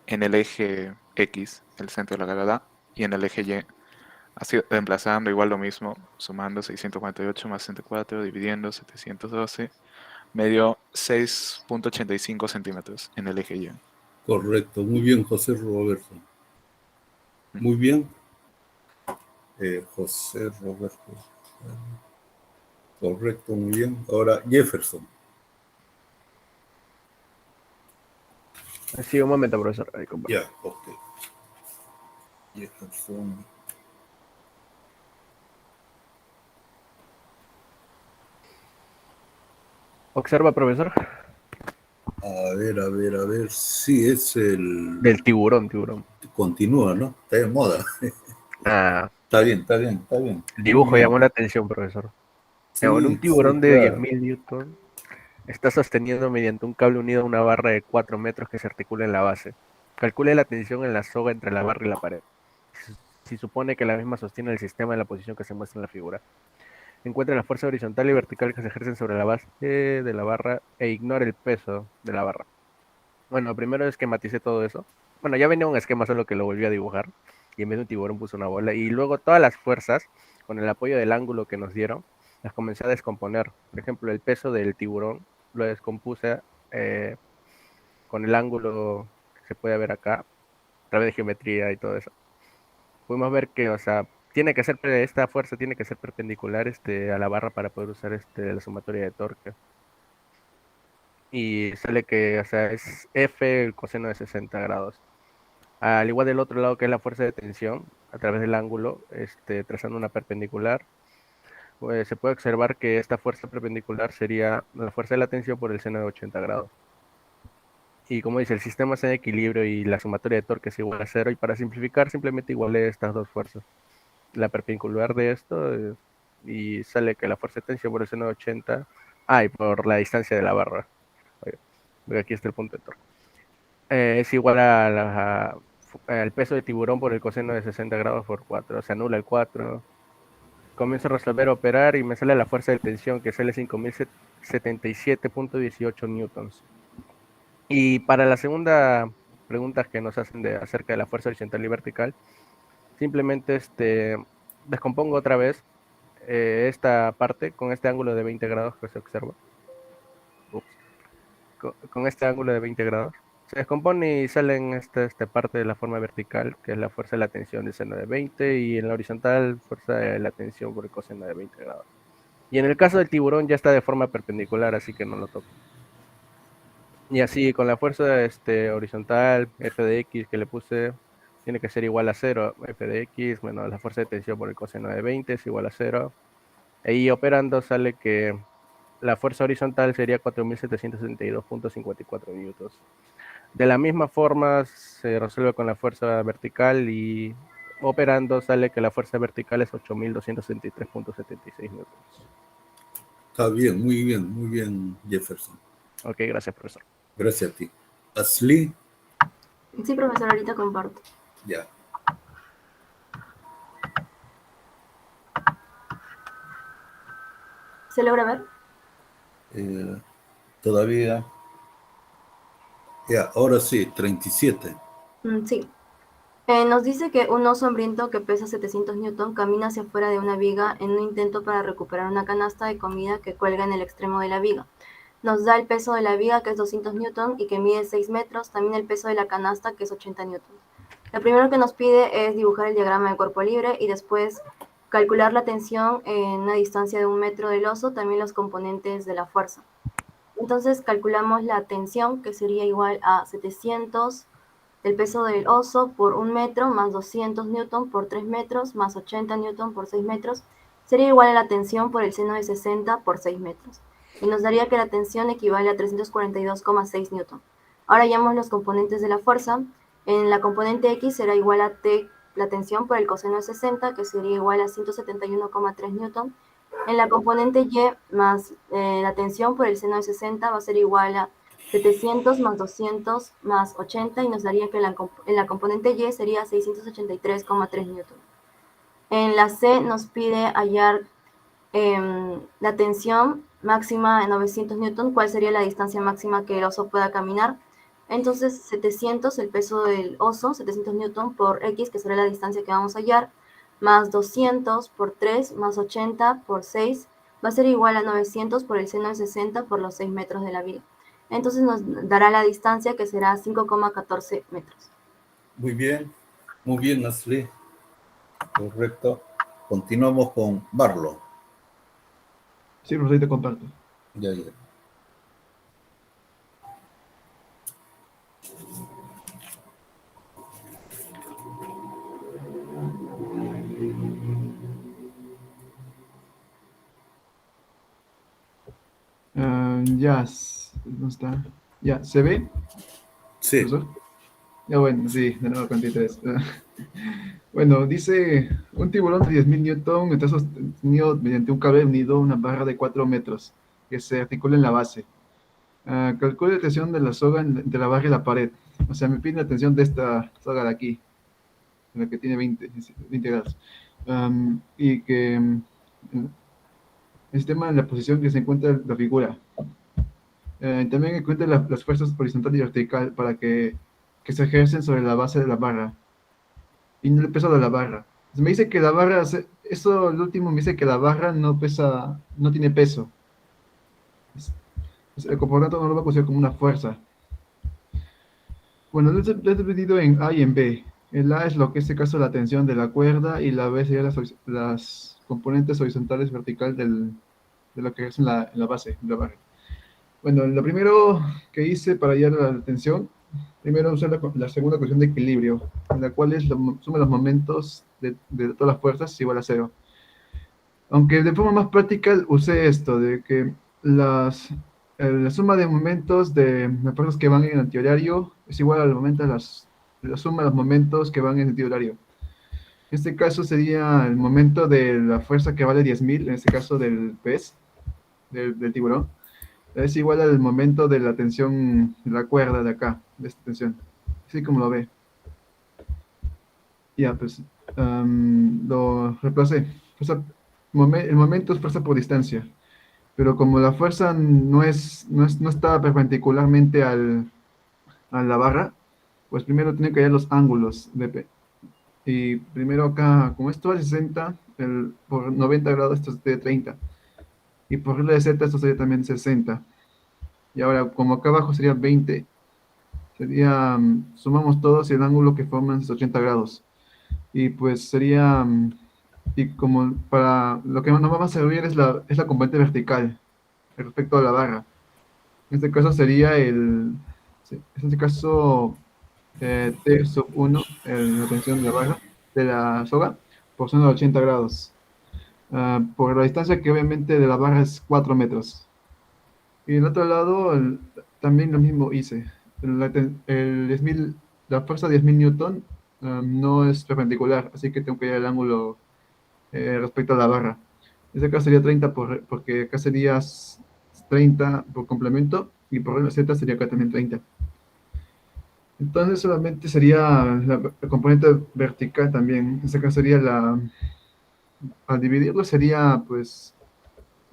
en el eje X, el centro de la gravedad, y en el eje Y, así reemplazando igual lo mismo, sumando 648 más 64, dividiendo 712, me dio 6,85 centímetros en el eje Y. Correcto, muy bien, José Roberto. Muy bien. José Roberto. Correcto, muy bien. Ahora Jefferson. Sí, un momento, profesor. Ahí comparto. Ya, ok. Jefferson. Observa, profesor. A ver. Sí, es el... Del tiburón. Continúa, ¿no? Está de moda. Ah, Está bien. el Muy dibujo bien. llamó la atención, profesor. Sí, Bueno, un tiburón de claro. 10.000 newton está sostenido mediante un cable unido a una barra de 4 metros que se articula en la base. Calcule la tensión en la soga entre la barra y la pared. Si supone que la misma sostiene el sistema en la posición que se muestra en la figura. Encuentre la fuerza horizontal y vertical que se ejercen sobre la base de la barra e ignore el peso de la barra. Bueno, primero esquematicé todo eso. Bueno, ya venía un esquema, solo que lo volví a dibujar. Y en vez de un tiburón puse una bola. Y luego todas las fuerzas, con el apoyo del ángulo que nos dieron, las comencé a descomponer. Por ejemplo, el peso del tiburón lo descompuse con el ángulo que se puede ver acá, a través de geometría y todo eso. Pudimos ver que, o sea, esta fuerza tiene que ser perpendicular a la barra para poder usar la sumatoria de torque. Y sale que, o sea, es F el coseno de 60 grados. Al igual del otro lado, que es la fuerza de tensión, a través del ángulo, trazando una perpendicular, pues se puede observar que esta fuerza perpendicular sería la fuerza de la tensión por el seno de 80 grados. Y como dice, el sistema está en equilibrio y la sumatoria de torque es igual a cero. Y para simplificar, simplemente igualé estas dos fuerzas. La perpendicular de esto, y sale que la fuerza de tensión por el seno de 80, y por la distancia de la barra. Oiga, aquí está el punto de torque. Es igual al peso de tiburón por el coseno de 60 grados por 4. Se anula el 4. Comienzo a resolver, operar y me sale la fuerza de tensión que sale 5077.18 newtons. Y para la segunda pregunta que nos hacen acerca de la fuerza horizontal y vertical, simplemente descompongo otra vez esta parte con este ángulo de 20 grados que se observa. Con este ángulo de 20 grados. Se descompone y sale en esta parte de la forma vertical, que es la fuerza de la tensión de seno de 20, y en la horizontal, fuerza de la tensión por el coseno de 20 grados. Y en el caso del tiburón ya está de forma perpendicular, así que no lo toco. Y así, con la fuerza horizontal, f de x que le puse, tiene que ser igual a 0. F de x, bueno, la fuerza de tensión por el coseno de 20 es igual a 0. Y operando sale que la fuerza horizontal sería 4.772.54 newtons. De la misma forma se resuelve con la fuerza vertical y operando sale que la fuerza vertical es 8.263.76 newtons. Está bien, muy bien, Jefferson. Ok, gracias, profesor. Gracias a ti. Ashley. Sí, profesor, ahorita comparto. Ya. ¿Se logra ver? Todavía. Ya, ahora sí, 37. Sí. Nos dice que un oso hambriento que pesa 700 newton camina hacia afuera de una viga en un intento para recuperar una canasta de comida que cuelga en el extremo de la viga. Nos da el peso de la viga, que es 200 newton y que mide 6 metros, también el peso de la canasta, que es 80 newton. Lo primero que nos pide es dibujar el diagrama de cuerpo libre y después calcular la tensión en una distancia de 1 metro del oso, también los componentes de la fuerza. Entonces calculamos la tensión, que sería igual a 700 el peso del oso por 1 metro más 200 newton por 3 metros más 80 newton por 6 metros sería igual a la tensión por el seno de 60 por 6 metros. Y nos daría que la tensión equivale a 342,6 newton. Ahora hallamos los componentes de la fuerza. En la componente X será igual a T, la tensión por el coseno de 60, que sería igual a 171,3 newton. En la componente Y más la tensión por el seno de 60 va a ser igual a 700 más 200 más 80 y nos daría que en la componente Y sería 683,3 newton. En la C nos pide hallar la tensión máxima en 900 newton, cuál sería la distancia máxima que el oso pueda caminar. Entonces 700, el peso del oso, 700 newton por X, que será la distancia que vamos a hallar, más 200 por 3 más 80 por 6, va a ser igual a 900 por el seno de 60 por los 6 metros de la viga. Entonces nos dará la distancia, que será 5,14 metros. Muy bien, Ashley. Correcto. Continuamos con Barlow. Sí, profesor, te comparto. Ya. Ya, ¿dónde está? Ya, ¿se ve? Sí. ¿Profesor? Ya, bueno, sí, de nuevo con 3. Bueno, dice, un tiburón de 10.000 newton está sostenido mediante un cable unido a una barra de 4 metros que se articula en la base. Calcule la tensión de la soga entre la barra y la pared. O sea, me pide la tensión de esta soga de aquí, la que tiene 20 grados. Y que el sistema en la posición que se encuentra la figura. También encuentra las fuerzas horizontal y vertical para que se ejercen sobre la base de la barra y no el peso de la barra. Me dice que la barra, eso el último me dice que la barra no pesa, no tiene peso. Por lo tanto no lo va a considerar como una fuerza. Bueno, lo he dividido en A y en B. El A es lo que es este caso la tensión de la cuerda y la B sería las componentes horizontales y vertical de lo que es en la base de la barra. Bueno, lo primero que hice para hallar la tensión, primero usé la segunda ecuación de equilibrio, en la cual es la suma de los momentos de todas las fuerzas es igual a 0. Aunque de forma más práctica usé esto, de que la suma de momentos de las fuerzas que van en antihorario es igual al momento de la suma de los momentos que van en antihorario. En este caso sería el momento de la fuerza que vale 10.000, en este caso del pez, del tiburón, es igual al momento de la tensión de la cuerda de acá, de esta tensión. Así como lo ve. Ya, pues lo reemplacé. El momento es fuerza por distancia. Pero como la fuerza no está perpendicularmente a la barra, pues primero tiene que hallar los ángulos. Y primero acá, como esto es 60, por 90 grados esto es de 30. Y por regla de Z esto sería también 60. Y ahora, como acá abajo sería 20, sería, sumamos todos y el ángulo que forman es 80 grados. Y pues sería, y como para lo que nos va a servir es la componente vertical respecto a la barra. En este caso sería en este caso T sub 1, la tensión de la barra, de la soga, por seno de 80 grados. Por la distancia que obviamente de la barra es 4 metros. Y en el otro lado, también lo mismo hice. La fuerza de 10.000 newton no es perpendicular, así que tengo que hallar el ángulo respecto a la barra. En este caso sería 30 porque acá sería 30 por complemento y por regla Z sería acá también 30. Entonces solamente sería la componente vertical también. En este caso sería al dividirlo sería pues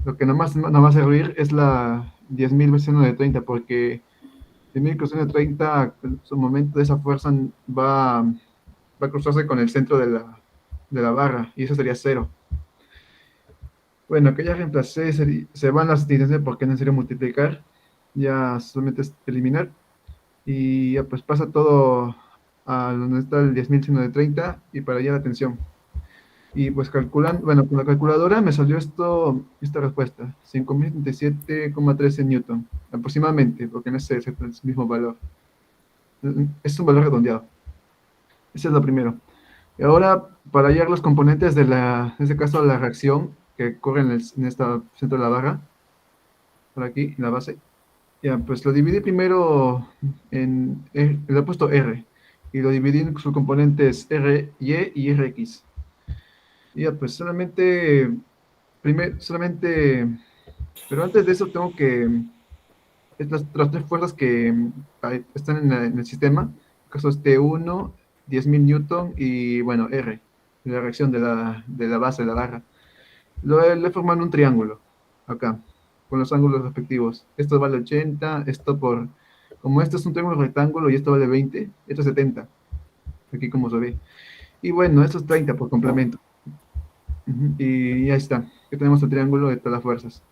lo que nada más servir es la 10.000 veces 1 de 30 porque 10.000 cos 1 de 30 en su momento de esa fuerza va a cruzarse con el centro de la barra y eso sería cero. Bueno, que ya reemplacé, se van las distancias porque es necesario multiplicar, ya solamente es eliminar y ya pues pasa todo a donde está el 10.000 seno de 30 y para allá la tensión. Y pues calculando, bueno, con la calculadora me salió esta respuesta, 5.037,13 newton, aproximadamente, porque no es el mismo valor. Es un valor redondeado. Ese es lo primero. Y ahora, para hallar los componentes en este caso, la reacción que ocurre en este centro de la barra, por aquí, en la base, ya, pues lo dividí primero le he puesto R, y lo dividí en sus componentes RY y RX. Ya, pues pero antes de eso tengo que, las tres fuerzas que están en el sistema, en el caso es T1, 10.000 newton y bueno, R, la reacción de la base de la barra. Le he formado un triángulo, acá, con los ángulos respectivos. Esto vale 80, como este es un triángulo rectángulo y esto vale 20, esto es 70, aquí como se ve. Y bueno, esto es 30 por complemento. Y ya está, que tenemos el triángulo de todas las fuerzas.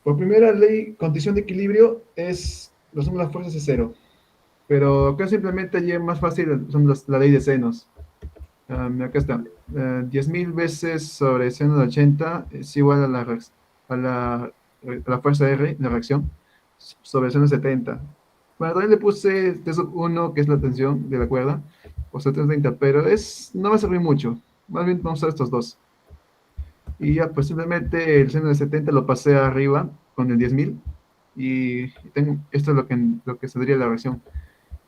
Por primera ley, condición de equilibrio la suma de las fuerzas es cero. Pero acá simplemente ya es más fácil, son la ley de senos. Acá está. 10.000 veces sobre seno de 80 es igual a la fuerza R, la reacción, sobre seno de 70. Bueno, también le puse T1, que es la tensión de la cuerda, por 730, pero no va a servir mucho. Más bien vamos a usar estos dos. Y ya, pues simplemente el seno de 70 lo pasé arriba con el 10.000 y esto es lo que saldría la reacción.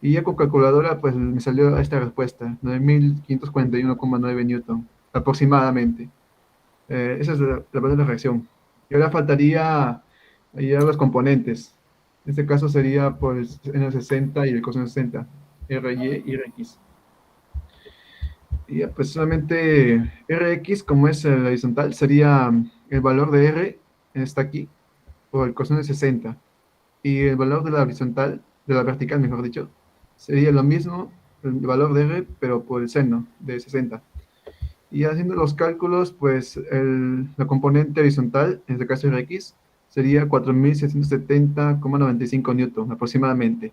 Y ya con calculadora, pues me salió esta respuesta, 9.541,9 newton, aproximadamente. Esa es la verdad de la reacción. Y ahora faltaría hallar los componentes. En este caso sería por el N60 y el coseno 60, RY y RX. Y ya, pues solamente Rx, como es el horizontal, sería el valor de R, está aquí, por el coseno de 60. Y el valor de la horizontal, de la vertical, mejor dicho, sería lo mismo, el valor de R, pero por el seno de 60. Y haciendo los cálculos, pues la componente horizontal, en este caso Rx, sería 4.670,95 newton aproximadamente.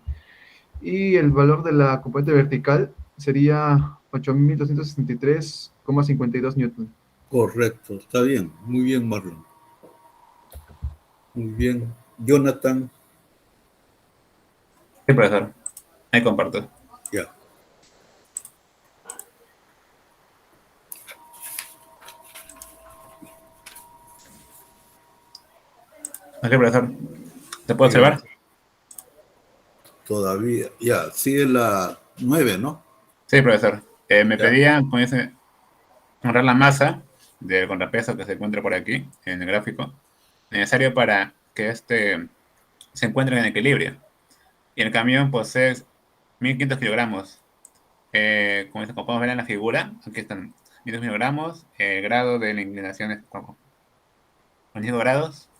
Y el valor de la componente vertical sería 8.263,52 newton. Correcto, está bien. Muy bien, Marlon. Muy bien. Jonathan. Sí, profesor. Ahí comparto. Ya. Ok, profesor. ¿Se puede observar? Todavía. Ya, sigue la 9, ¿no? Sí, profesor. Me pedían honrar la masa del contrapeso que se encuentra por aquí en el gráfico, necesario para que se encuentre en equilibrio. Y el camión posee 1.500 kilogramos. Como podemos ver en la figura, aquí están 1.500 kilogramos, el grado de la inclinación es 45 grados.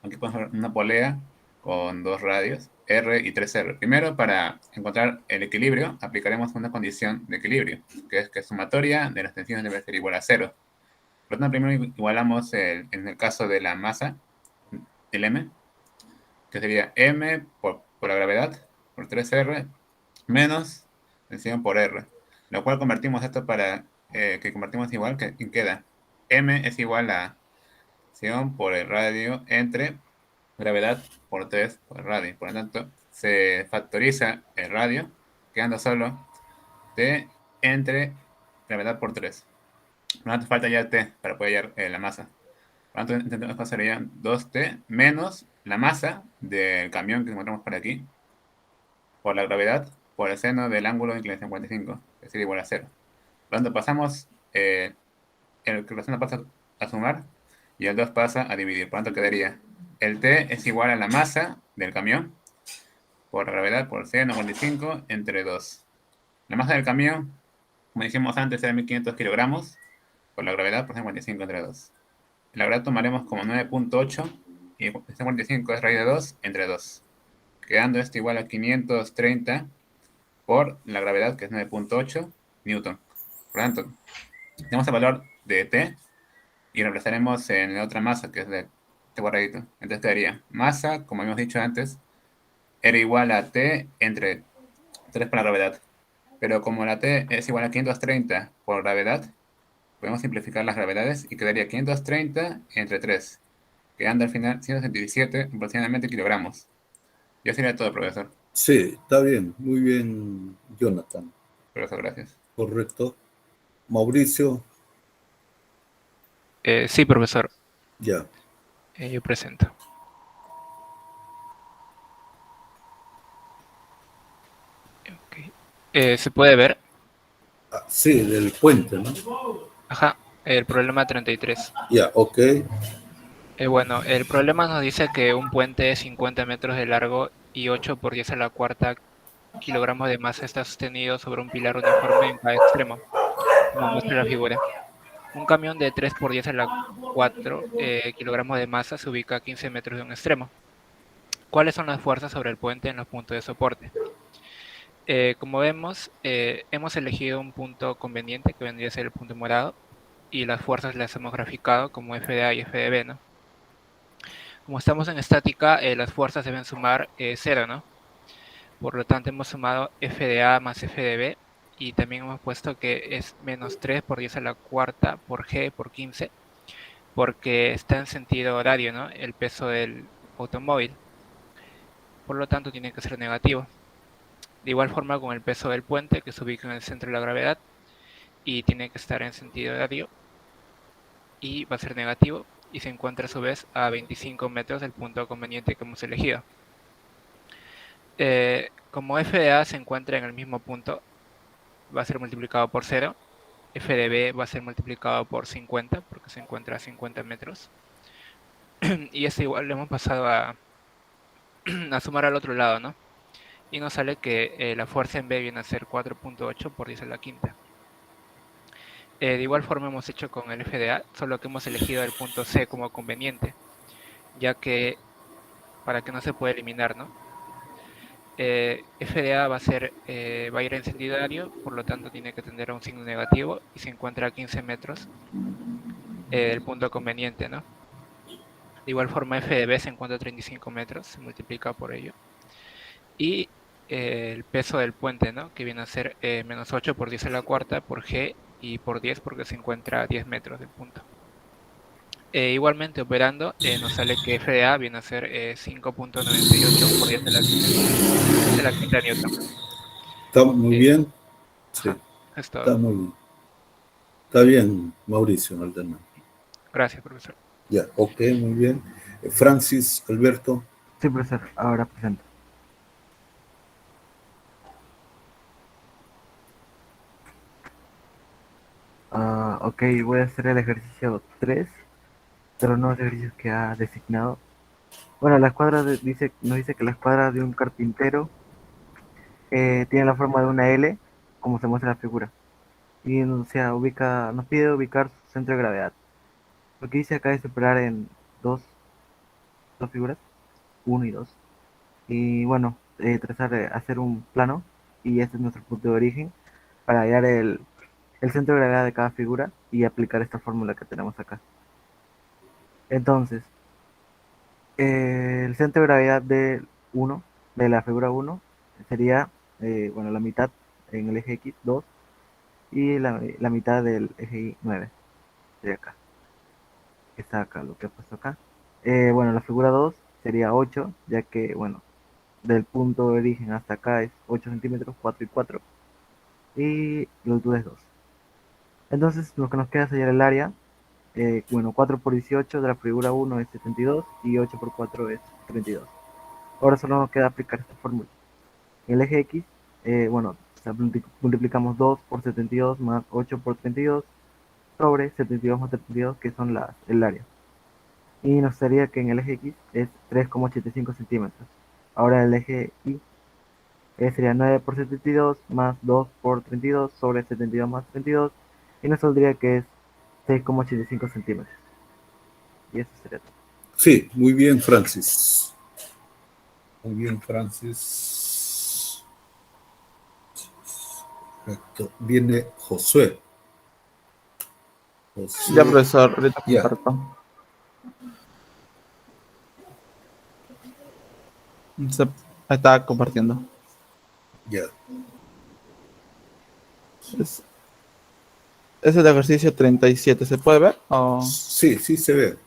Aquí podemos ver una polea con dos radios, R y 3R. Primero, para encontrar el equilibrio, aplicaremos una condición de equilibrio, que es que sumatoria de las tensiones debe ser igual a 0. Por lo tanto, primero igualamos en el caso de la masa, el M, que sería M por la gravedad, por 3R, menos tensión por R. Lo cual convertimos esto para que convertimos igual, que queda M es igual a tensión por el radio entre gravedad por 3 por el radio. Por lo tanto, se factoriza el radio, quedando solo T entre gravedad por 3. Por lo tanto, falta ya T para poder hallar la masa. Por lo tanto, entonces sería 2T menos la masa del camión que encontramos por aquí, por la gravedad, por el seno del ángulo de inclinación 45, es decir, igual a 0. Por lo tanto, pasamos, el que pasa a sumar y el 2 pasa a dividir. Por lo tanto, quedaría el T es igual a la masa del camión por gravedad por C95 entre 2. La masa del camión, como dijimos antes, era 1500 kilogramos por la gravedad por C55 entre 2. La gravedad tomaremos como 9.8 y C45 es raíz de 2 entre 2. Quedando esto igual a 530 por la gravedad, que es 9.8 newton. Por lo tanto, tenemos el valor de T y reemplazaremos en la otra masa, que es de este cuadradito. Entonces quedaría masa, como habíamos dicho antes, era igual a T entre 3 por la gravedad. Pero como la T es igual a 530 por gravedad, podemos simplificar las gravedades y quedaría 530 entre 3, quedando al final 177 aproximadamente kilogramos. Ya sería todo, profesor. Sí, está bien, muy bien, Jonathan. Profesor, gracias. Correcto. Mauricio, Sí, profesor. ya. Yo presento. Ok. ¿Se puede ver? Sí, del puente, ¿no? Ajá, el problema 33. Ya, ok. Bueno, el problema nos dice que un puente de 50 metros de largo y 8 por 10 a la cuarta kilogramos de masa está sostenido sobre un pilar uniforme en cada extremo, como muestra la figura. Un camión de 3 por 10 a la 4 kilogramos de masa se ubica a 15 metros de un extremo. ¿Cuáles son las fuerzas sobre el puente en los puntos de soporte? Como vemos, hemos elegido un punto conveniente que vendría a ser el punto morado y las fuerzas las hemos graficado como FDA y FDB, ¿no? Como estamos en estática, las fuerzas deben sumar 0, ¿no? Por lo tanto, hemos sumado FDA más FDB y también hemos puesto que es menos 3 por 10 a la cuarta por G por 15, porque está en sentido horario, ¿no? El peso del automóvil. Por lo tanto, tiene que ser negativo. De igual forma con el peso del puente, que se ubica en el centro de la gravedad y tiene que estar en sentido horario y va a ser negativo y se encuentra a su vez a 25 metros del punto conveniente que hemos elegido. Como FDA se encuentra en el mismo punto, va a ser multiplicado por 0. FDB va a ser multiplicado por 50, porque se encuentra a 50 metros. Y esto igual lo hemos pasado a sumar al otro lado, ¿no? Y nos sale que la fuerza en B viene a ser 4.8 por 10 a la quinta. De igual forma hemos hecho con el FDA, solo que hemos elegido el punto C como conveniente, ya que para que no se pueda eliminar, ¿no? FDA va a ir en sentido horario, por lo tanto tiene que tener un signo negativo y se encuentra a 15 metros del punto conveniente, ¿no? De igual forma FDB se encuentra a 35 metros, se multiplica por ello. Y el peso del puente, ¿no? Que viene a ser menos 8 por 10 a la cuarta por G y por 10 porque se encuentra a 10 metros del punto. Igualmente operando nos sale que FDA viene a ser 5.98 por 10 a la quinta newton. ¿Está muy bien? Sí, Es todo. está muy bien. Está bien, Mauricio Maldonado. Gracias, profesor. Ya, ok, muy bien. Francis, Alberto. Sí, profesor, ahora presento. Ok, voy a hacer el ejercicio 3 de los nuevos ejercicios que ha designado. Bueno, la escuadra nos dice que la escuadra de un carpintero tiene la forma de una L, como se muestra en la figura. Y nos pide ubicar su centro de gravedad. Lo que dice acá es separar en dos figuras, 1 y 2. Y bueno, hacer un plano, y este es nuestro punto de origen, para hallar el centro de gravedad de cada figura y aplicar esta fórmula que tenemos acá. Entonces, el centro de gravedad de la figura 1 sería, la mitad en el eje X, 2, y la mitad del eje Y, 9. Sería acá. Está acá lo que ha puesto acá. La figura 2 sería 8, ya que, del punto de origen hasta acá es 8 centímetros, 4 y 4. Y la altura es 2. Entonces, lo que nos queda es hallar el área. 4 por 18 de la figura 1 es 72 y 8 por 4 es 32. Ahora solo nos queda aplicar esta fórmula. En el eje X, multiplicamos 2 por 72 más 8 por 32 sobre 72 más 32, que son el área. Y nos daría que en el eje X es 3,85 centímetros. Ahora el eje Y Sería 9 por 72 más 2 por 32 sobre 72 más 32. Y nos saldría que es 6,85 centímetros. Y eso sería todo. Sí, muy bien, Francis. Muy bien, Francis. Perfecto. Viene Josué. Ya, profesor, ahorita Ya. comparto. Está compartiendo. Ya. Es el ejercicio 37. ¿Se puede ver? Sí, sí se ve.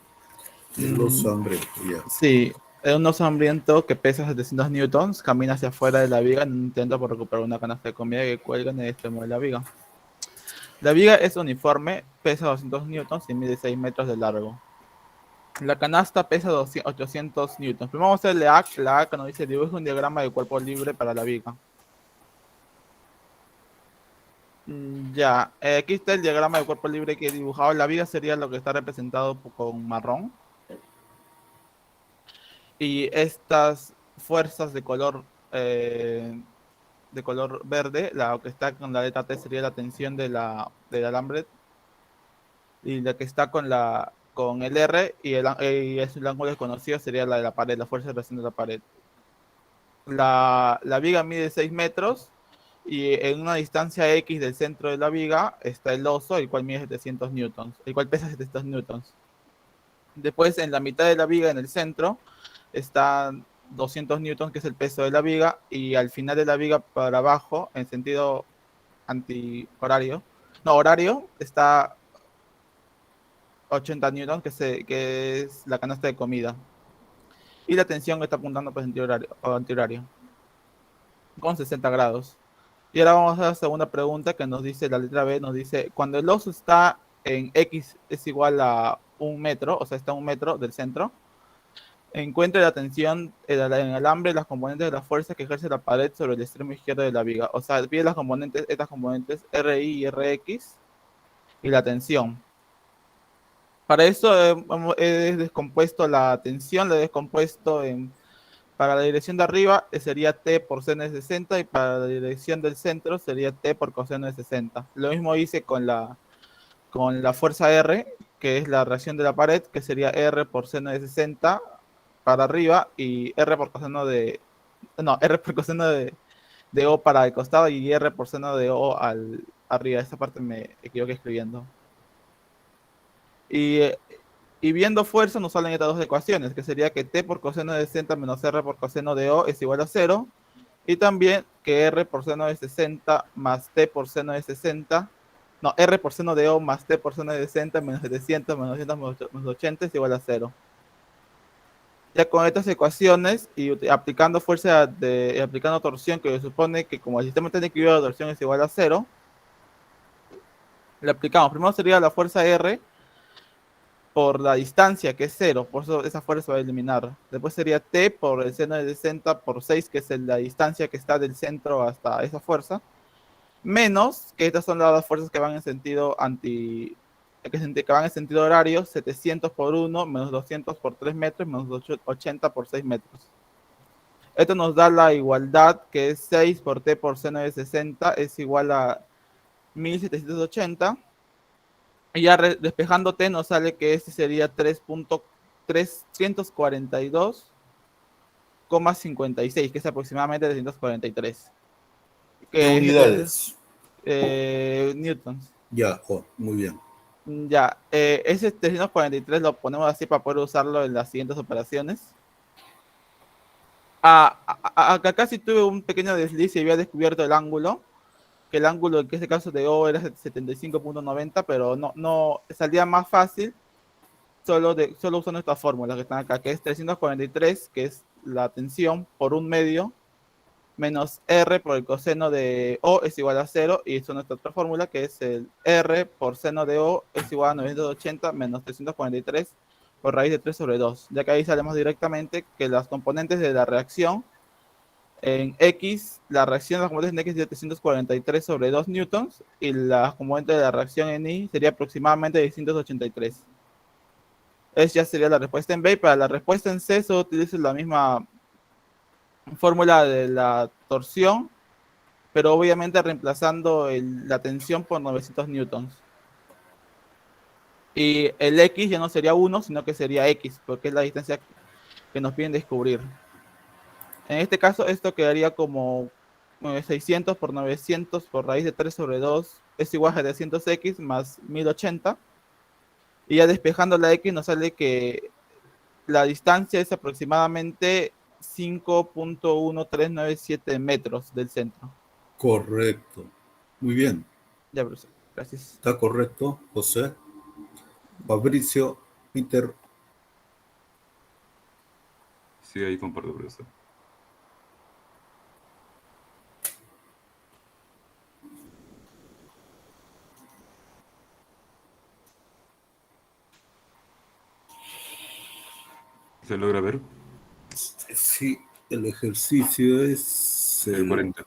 El oso hambriento, ya. Sí, es un oso hambriento que pesa 700 newtons, camina hacia afuera de la viga en un intento por recuperar una canasta de comida que cuelga en el extremo de la viga. La viga es uniforme, pesa 200 newtons y mide 6 metros de largo. La canasta pesa 800 newtons. Primero vamos a hacer la A que nos dice dibuja un diagrama de cuerpo libre para la viga. Ya, aquí está el diagrama de cuerpo libre que he dibujado. La viga sería lo que está representado con marrón. Y estas fuerzas de color verde, la que está con la letra T sería la tensión del alambre, y la que está con el R y el ángulo desconocido sería la de la pared, la fuerza de presión de la pared. La viga mide 6 metros y en una distancia X del centro de la viga está el oso, el cual mide 700 newtons, el cual pesa 700 newtons. Después en la mitad de la viga, en el centro, están 200 newtons, que es el peso de la viga, y al final de la viga para abajo, en sentido horario, está 80 newtons, que es la canasta de comida. Y la tensión está apuntando por sentido antihorario, con 60 grados. Y ahora vamos a la segunda pregunta que nos dice, la letra B, nos dice, cuando el oso está en X es igual a 1 metro, o sea, está a 1 metro del centro, encuentre la tensión en el alambre y las componentes de la fuerza que ejerce la pared sobre el extremo izquierdo de la viga. O sea, pide estas componentes RI y RX y la tensión. Para eso he descompuesto la tensión, la he descompuesto para la dirección de arriba sería T por seno de 60 y para la dirección del centro sería T por coseno de 60. Lo mismo hice con la fuerza R, que es la reacción de la pared, que sería R por seno de 60 para arriba y R por coseno de O para el costado y R por seno de O arriba. Esa parte me equivoqué escribiendo. Y viendo fuerza nos salen estas dos ecuaciones, que sería que T por coseno de 60 menos R por coseno de O es igual a 0. Y también que R por seno de 60 más T por seno de 60, no, R por seno de O más T por seno de 60 menos 700 menos 200 menos 80 es igual a 0. Ya con estas ecuaciones y aplicando aplicando torsión, que se supone que como el sistema tiene equilibrio de torsión es igual a 0, le aplicamos. Primero sería la fuerza R por la distancia, que es 0, por eso esa fuerza se va a eliminar. Después sería T por el seno de 60 por 6, que es la distancia que está del centro hasta esa fuerza, menos, que estas son las fuerzas que van en sentido que van en sentido horario, 700 por 1, menos 200 por 3 metros, menos 80 por 6 metros. Esto nos da la igualdad, que es 6 por T por seno de 60 es igual a 1780. Y ya despejando T nos sale que este sería 3.342,56, que es aproximadamente 343. ¿Qué unidades? Newtons. Ya, muy bien. Ya, ese 343 lo ponemos así para poder usarlo en las siguientes operaciones. Acá sí tuve un pequeño desliz y había descubierto el ángulo, que el ángulo en este caso de O era 75.90, pero no salía más fácil solo usando esta fórmula que están acá, que es 343, que es la tensión por 1 medio, menos R por el coseno de O es igual a 0, y eso es nuestra otra fórmula, que es el R por seno de O es igual a 980 menos 343 por raíz de 3 sobre 2, ya que ahí sabemos directamente que las componentes de la reacción en X, la reacción de las componentes en X es de 343 sobre 2 newtons, y la componente de la reacción en Y sería aproximadamente 683. Esa ya sería la respuesta en B, y para la respuesta en C solo utilizo la misma fórmula de la torsión, pero obviamente reemplazando la tensión por 900 newtons. Y el X ya no sería 1, sino que sería X, porque es la distancia que nos piden descubrir. En este caso, esto quedaría como 600 por 900 por raíz de 3 sobre 2 es igual a 700x más 1080. Y ya despejando la X nos sale que la distancia es aproximadamente 5.1397 metros del centro. Correcto. Muy bien. Ya, profesor. Gracias. Está correcto, José. Fabricio, Peter. Sí, ahí comparto, profesor. ¿Se logra ver? Sí, el ejercicio es El 40.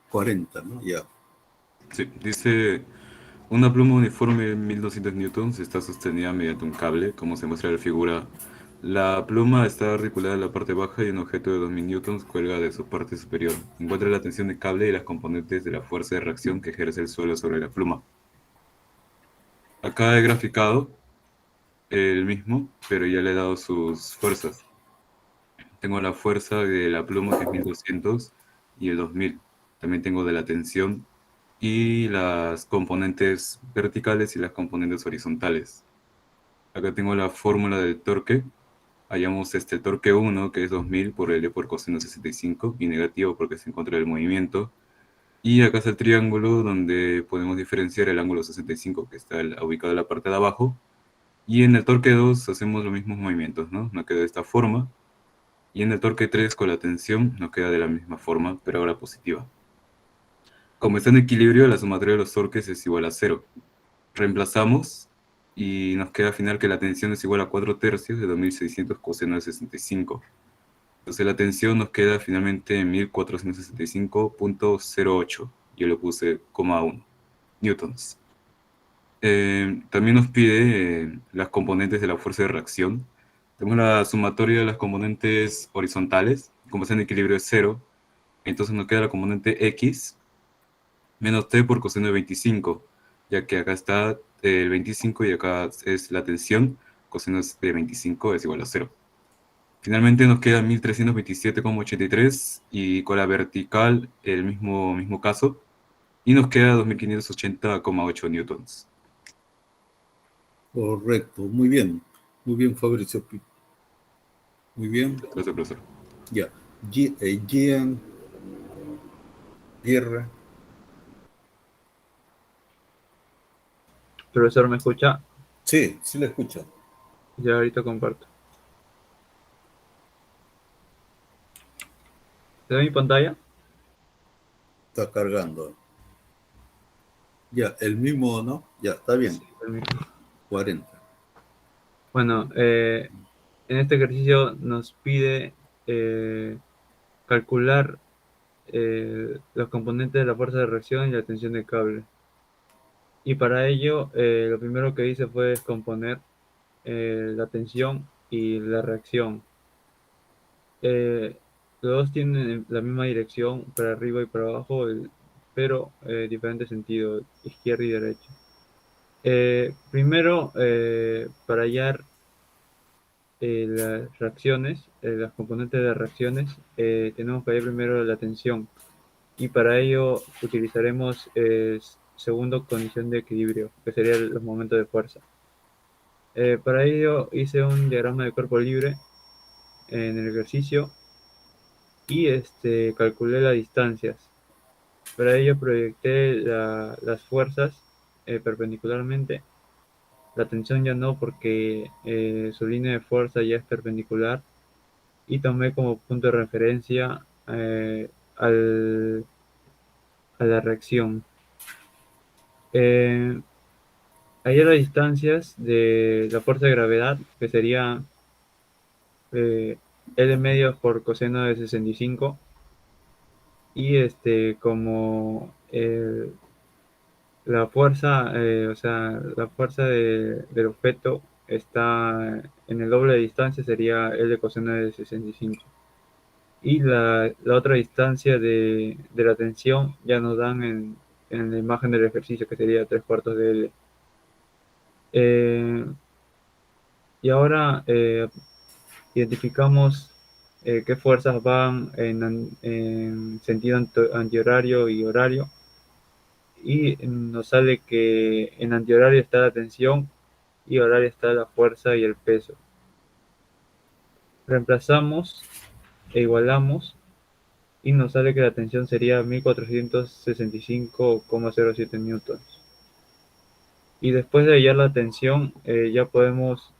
40, ¿no? Ya. Sí, dice, una pluma uniforme de 1200 newtons está sostenida mediante un cable, como se muestra en la figura. La pluma está articulada en la parte baja y un objeto de 2000 newtons cuelga de su parte superior. Encuentra la tensión del cable y las componentes de la fuerza de reacción que ejerce el suelo sobre la pluma. Acá he graficado el mismo, pero ya le he dado sus fuerzas. Tengo la fuerza de la pluma, que es 1200, y el 2000. También tengo de la tensión y las componentes verticales y las componentes horizontales. Acá tengo la fórmula del torque. Hallamos este torque 1, que es 2000 por L por coseno 65, y negativo porque es en contra del movimiento. Y acá está el triángulo donde podemos diferenciar el ángulo 65, que está ubicado en la parte de abajo. Y en el torque 2 hacemos los mismos movimientos, ¿no? Nos queda de esta forma. Y en el torque 3 con la tensión nos queda de la misma forma, pero ahora positiva. Como está en equilibrio, la sumatoria de los torques es igual a 0. Reemplazamos y nos queda al final que la tensión es igual a 4 tercios de 2600 coseno de 65. Entonces la tensión nos queda finalmente en 1465.08. Yo le puse 1 newtons. También nos pide las componentes de la fuerza de reacción. Tenemos la sumatoria de las componentes horizontales. Como está en equilibrio es 0, entonces nos queda la componente X menos T por coseno de 25, ya que acá está el 25 y acá es la tensión, coseno de 25 es igual a 0. Finalmente nos queda 1327,83 y con la vertical el mismo caso, y nos queda 2580,8 newtons. Correcto, muy bien. Muy bien, Fabricio. Muy bien. Gracias, profesor. Ya. Gian, Guerra. Profesor, ¿me escucha? Sí, sí le escucho. Ya ahorita comparto. ¿Se ve mi pantalla? Está cargando. Ya, el mismo, ¿no? Ya, está bien. Sí, el mismo. 40. Bueno, en este ejercicio nos pide calcular los componentes de la fuerza de reacción y la tensión del cable. Y para ello, lo primero que hice fue descomponer la tensión y la reacción. Los dos tienen la misma dirección para arriba y para abajo, pero diferente sentido, izquierda y derecha. Primero, para hallar las reacciones, las componentes de reacciones, tenemos que hallar primero la tensión. Y para ello utilizaremos segundo condición de equilibrio, que serían los momentos de fuerza. Para ello hice un diagrama de cuerpo libre en el ejercicio y calculé las distancias. Para ello proyecté las fuerzas perpendicularmente. La tensión ya no, porque su línea de fuerza ya es perpendicular. Y tomé como punto de referencia a la reacción. Hallar las distancias de la fuerza de gravedad, que sería L medio por coseno de 65. Y como la fuerza, la fuerza del objeto está en el doble de distancia, sería L coseno de 65. Y la otra distancia de la tensión ya nos dan en la imagen del ejercicio, que sería 3/4 de L. Y ahora identificamos qué fuerzas van en sentido antihorario y horario. Y nos sale que en antihorario está la tensión y horario está la fuerza y el peso. Reemplazamos e igualamos y nos sale que la tensión sería 1465,07 newtons. Y después de hallar la tensión, ya podemos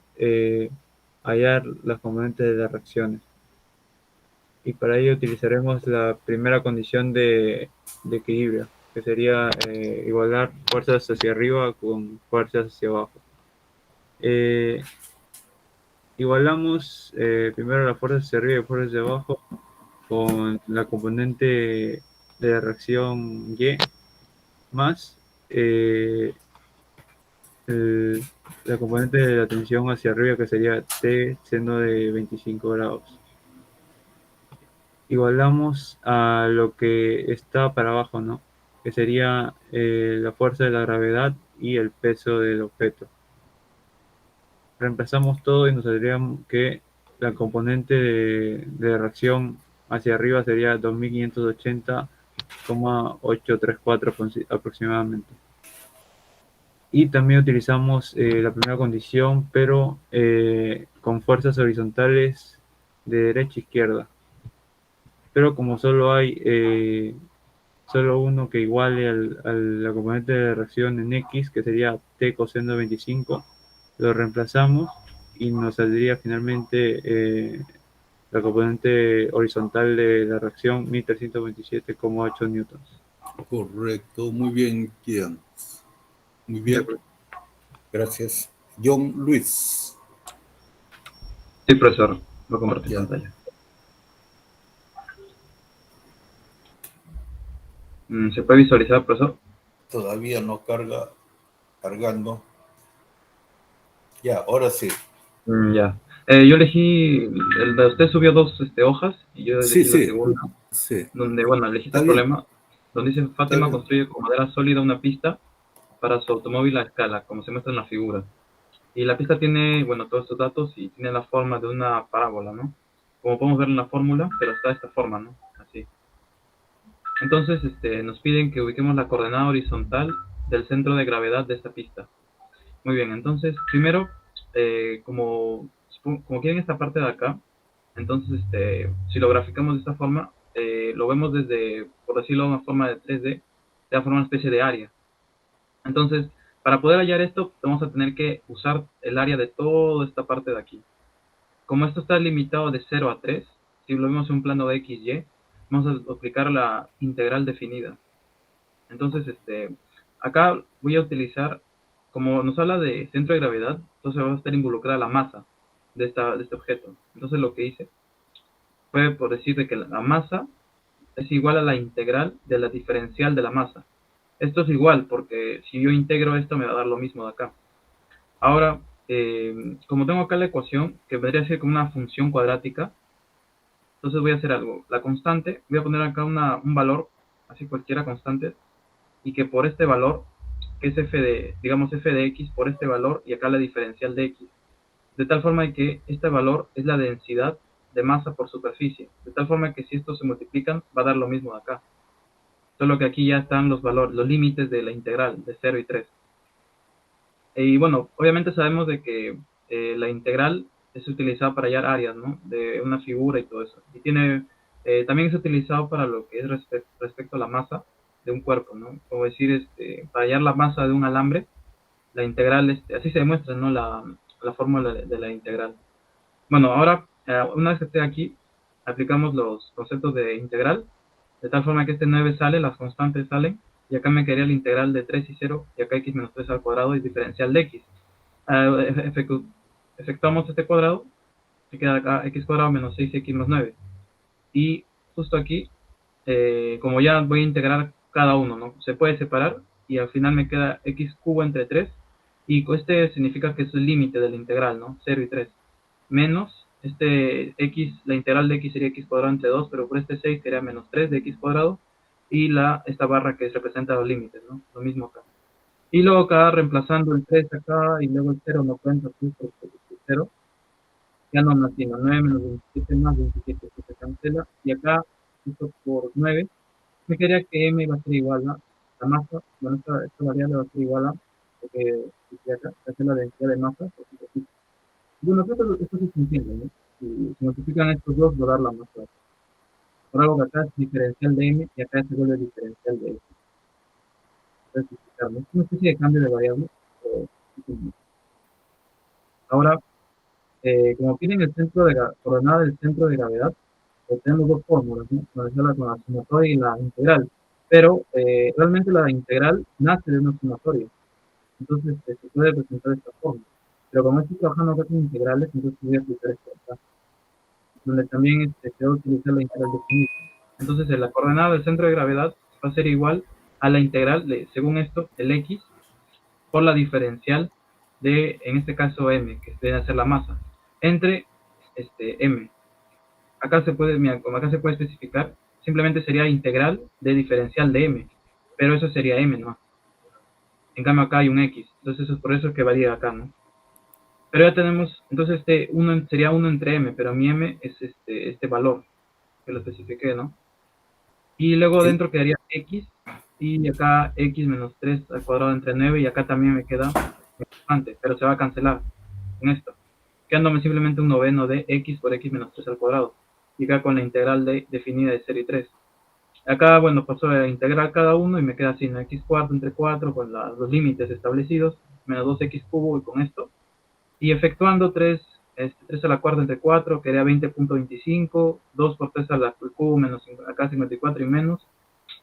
hallar las componentes de las reacciones. Y para ello utilizaremos la primera condición de equilibrio, que sería igualar fuerzas hacia arriba con fuerzas hacia abajo. Igualamos primero las fuerzas hacia arriba y fuerzas hacia abajo con la componente de la reacción Y más la componente de la tensión hacia arriba, que sería T siendo de 25 grados. Igualamos a lo que está para abajo, ¿no? Que sería la fuerza de la gravedad y el peso del objeto. Reemplazamos todo y nos saldría que la componente de la reacción hacia arriba sería 2580,834 aproximadamente. Y también utilizamos la primera condición, pero con fuerzas horizontales de derecha a izquierda. Pero como solo hay solo uno que iguale a la componente de reacción en X, que sería T coseno de 25, lo reemplazamos y nos saldría finalmente la componente horizontal de la reacción 1327,8 newtons. Correcto, muy bien, Kian. Muy bien. Gracias. John Luis. Sí, profesor. Voy a compartir pantalla. ¿Se puede visualizar, profesor? Todavía no carga, cargando. Ya, ahora sí. Ya. Yo elegí, usted subió dos hojas y yo elegí la segunda, donde, bueno, elegí este problema, donde dice Fátima construye con madera sólida una pista para su automóvil a escala, como se muestra en la figura. Y la pista tiene, bueno, todos estos datos y tiene la forma de una parábola, ¿no? Como podemos ver en la fórmula, pero está de esta forma, ¿no? Así. Entonces, nos piden que ubiquemos la coordenada horizontal del centro de gravedad de esta pista. Muy bien, entonces, primero, como quieren esta parte de acá, entonces, si lo graficamos de esta forma, lo vemos desde, por decirlo de una forma de 3D, de la forma una especie de área. Entonces, para poder hallar esto, vamos a tener que usar el área de toda esta parte de aquí. Como esto está limitado de 0 a 3, si lo vemos en un plano de X, Y, vamos a aplicar la integral definida. Entonces, acá voy a utilizar, como nos habla de centro de gravedad, entonces va a estar involucrada la masa de este objeto. Entonces lo que hice fue por decir de que la masa es igual a la integral de la diferencial de la masa. Esto es igual porque si yo integro esto me va a dar lo mismo de acá. Ahora, como tengo acá la ecuación, que vendría a ser como una función cuadrática, entonces voy a hacer algo. La constante, voy a poner acá un valor, así cualquiera constante, y que por este valor, que es f de x, por este valor, y acá la diferencial de x. De tal forma que este valor es la densidad de masa por superficie. De tal forma que si estos se multiplican, va a dar lo mismo de acá. Solo que aquí ya están los valores, los límites de la integral, de 0 y 3. Y bueno, obviamente sabemos de que la integral es utilizada para hallar áreas, ¿no? De una figura y todo eso. Y tiene, también es utilizado para lo que es respecto a la masa de un cuerpo, ¿no? Como decir, para hallar la masa de un alambre, la integral, así se demuestra, ¿no? La fórmula de la integral. Bueno, ahora, una vez que esté aquí, aplicamos los conceptos de integral, de tal forma que este 9 sale, las constantes salen, y acá me quedaría la integral de 3 y 0, y acá x menos 3 al cuadrado y diferencial de x. Efectuamos este cuadrado, se queda acá x cuadrado menos 6x menos 9. Y justo aquí, como ya voy a integrar cada uno, ¿no? Se puede separar, y al final me queda x cubo entre 3, y este significa que es el límite de la integral, ¿no? 0 y 3. Menos X, la integral de X sería X cuadrado entre 2, pero por este 6 sería menos 3 de X cuadrado, y esta barra que representa los límites, ¿no? Lo mismo acá. Y luego acá, reemplazando el 3 acá, y luego el 0 no cuenta aquí porque el 0, ya no más sino 9 menos 27 más 27 que se cancela, y acá, esto por 9, me quedaría que M va a ser igual a la masa, bueno, esta variable va a ser igual a, porque acá es la densidad de masa, bueno, creo que esto sí se entiende, ¿no? Si se multiplican estos dos, va a dar la masa. Por algo que acá es diferencial de M y acá se vuelve diferencial de X. Entonces, es una especie de cambio de variable. Ahora, como tienen el centro de coordenada del centro de gravedad, tenemos dos fórmulas, ¿no? Una es la con la sumatoria y la integral. Pero realmente la integral nace de una sumatoria. Entonces se puede representar de esta forma. Pero como estoy trabajando acá con integrales, entonces voy a aplicar esto acá, donde también se va a utilizar la integral definida. Entonces la coordenada del centro de gravedad va a ser igual a la integral de, según esto, el X por la diferencial de, en este caso, M, que debe ser la masa, entre M. Acá se puede, mira, como acá se puede especificar, simplemente sería integral de diferencial de M, pero eso sería M, ¿no? En cambio acá hay un X, entonces eso es por eso que varía acá, ¿no? Pero ya tenemos, entonces sería 1 entre M, pero mi M es este valor, que lo especifiqué, ¿no? Y luego dentro quedaría X, y acá X menos 3 al cuadrado entre 9, y acá también me queda bastante, pero se va a cancelar con esto, quedándome simplemente un noveno de X por X menos 3 al cuadrado, y acá con la integral definida de 0 y 3. Acá, bueno, paso a integrar cada uno y me queda así, ¿no? X cuarto entre 4 con los límites establecidos, menos 2X cubo y con esto. Y efectuando 3 a la cuarta entre 4, quedaría 20.25, 2 por 3 al cubo menos acá 54 y menos.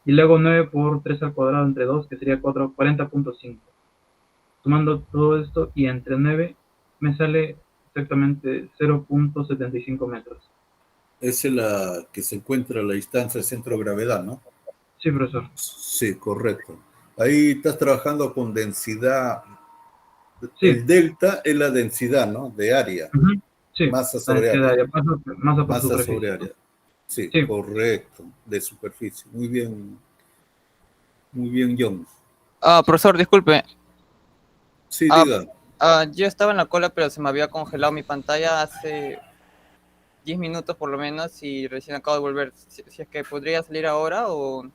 Y luego 9 por 3 al cuadrado entre 2, que sería 40.5. Sumando todo esto y entre 9 me sale exactamente 0.75 metros. Esa es la que se encuentra a la distancia del centro de gravedad, ¿no? Sí, profesor. Sí, correcto. Ahí estás trabajando con densidad. Sí. El delta es la densidad, ¿no? De área. Sí, Masa sobre área. Masa por Masa superficie. sobre área. Sí, Sí. correcto. De superficie. Muy bien. Muy bien, John. Profesor, disculpe. Sí, diga. Yo estaba en la cola, pero se me había congelado mi pantalla hace 10 minutos por lo menos y recién acabo de volver. Si es que podría salir ahora o...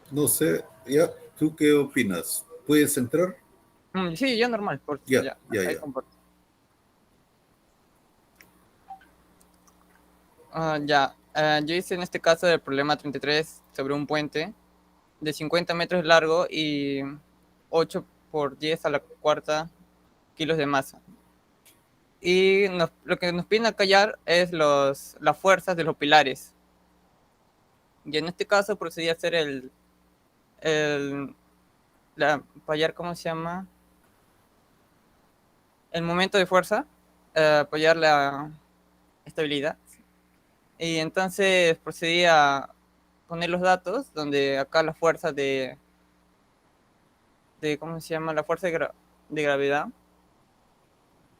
No sé, ya, ¿tú qué opinas? ¿Puedes entrar? Sí, ya normal. Ya. Comparto. Yo hice en este caso el problema 33 sobre un puente de 50 metros de largo y 8 por 10 a la cuarta kilos de masa. Y lo que nos piden a callar es las fuerzas de los pilares. Y en este caso procedí a hacer apoyar, ¿cómo se llama? El momento de fuerza, apoyar la estabilidad. Y entonces procedí a poner los datos, donde acá la fuerza de ¿cómo se llama? La fuerza de gravedad.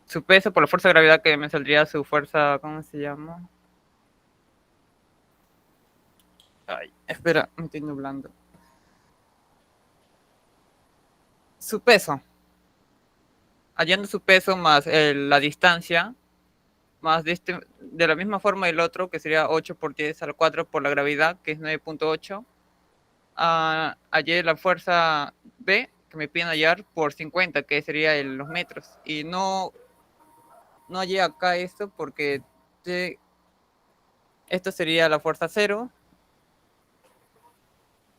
Su peso por la fuerza de gravedad, que me saldría su fuerza, ¿cómo se llama? Ay, espera, me estoy nublando. Su peso. Hallando su peso más la distancia, más de la misma forma el otro, que sería 8 por 10 a la 4 por la gravedad, que es 9.8. Hallé la fuerza B, que me piden hallar por 50, que sería los metros. Y no hallé acá esto porque esto sería la fuerza 0,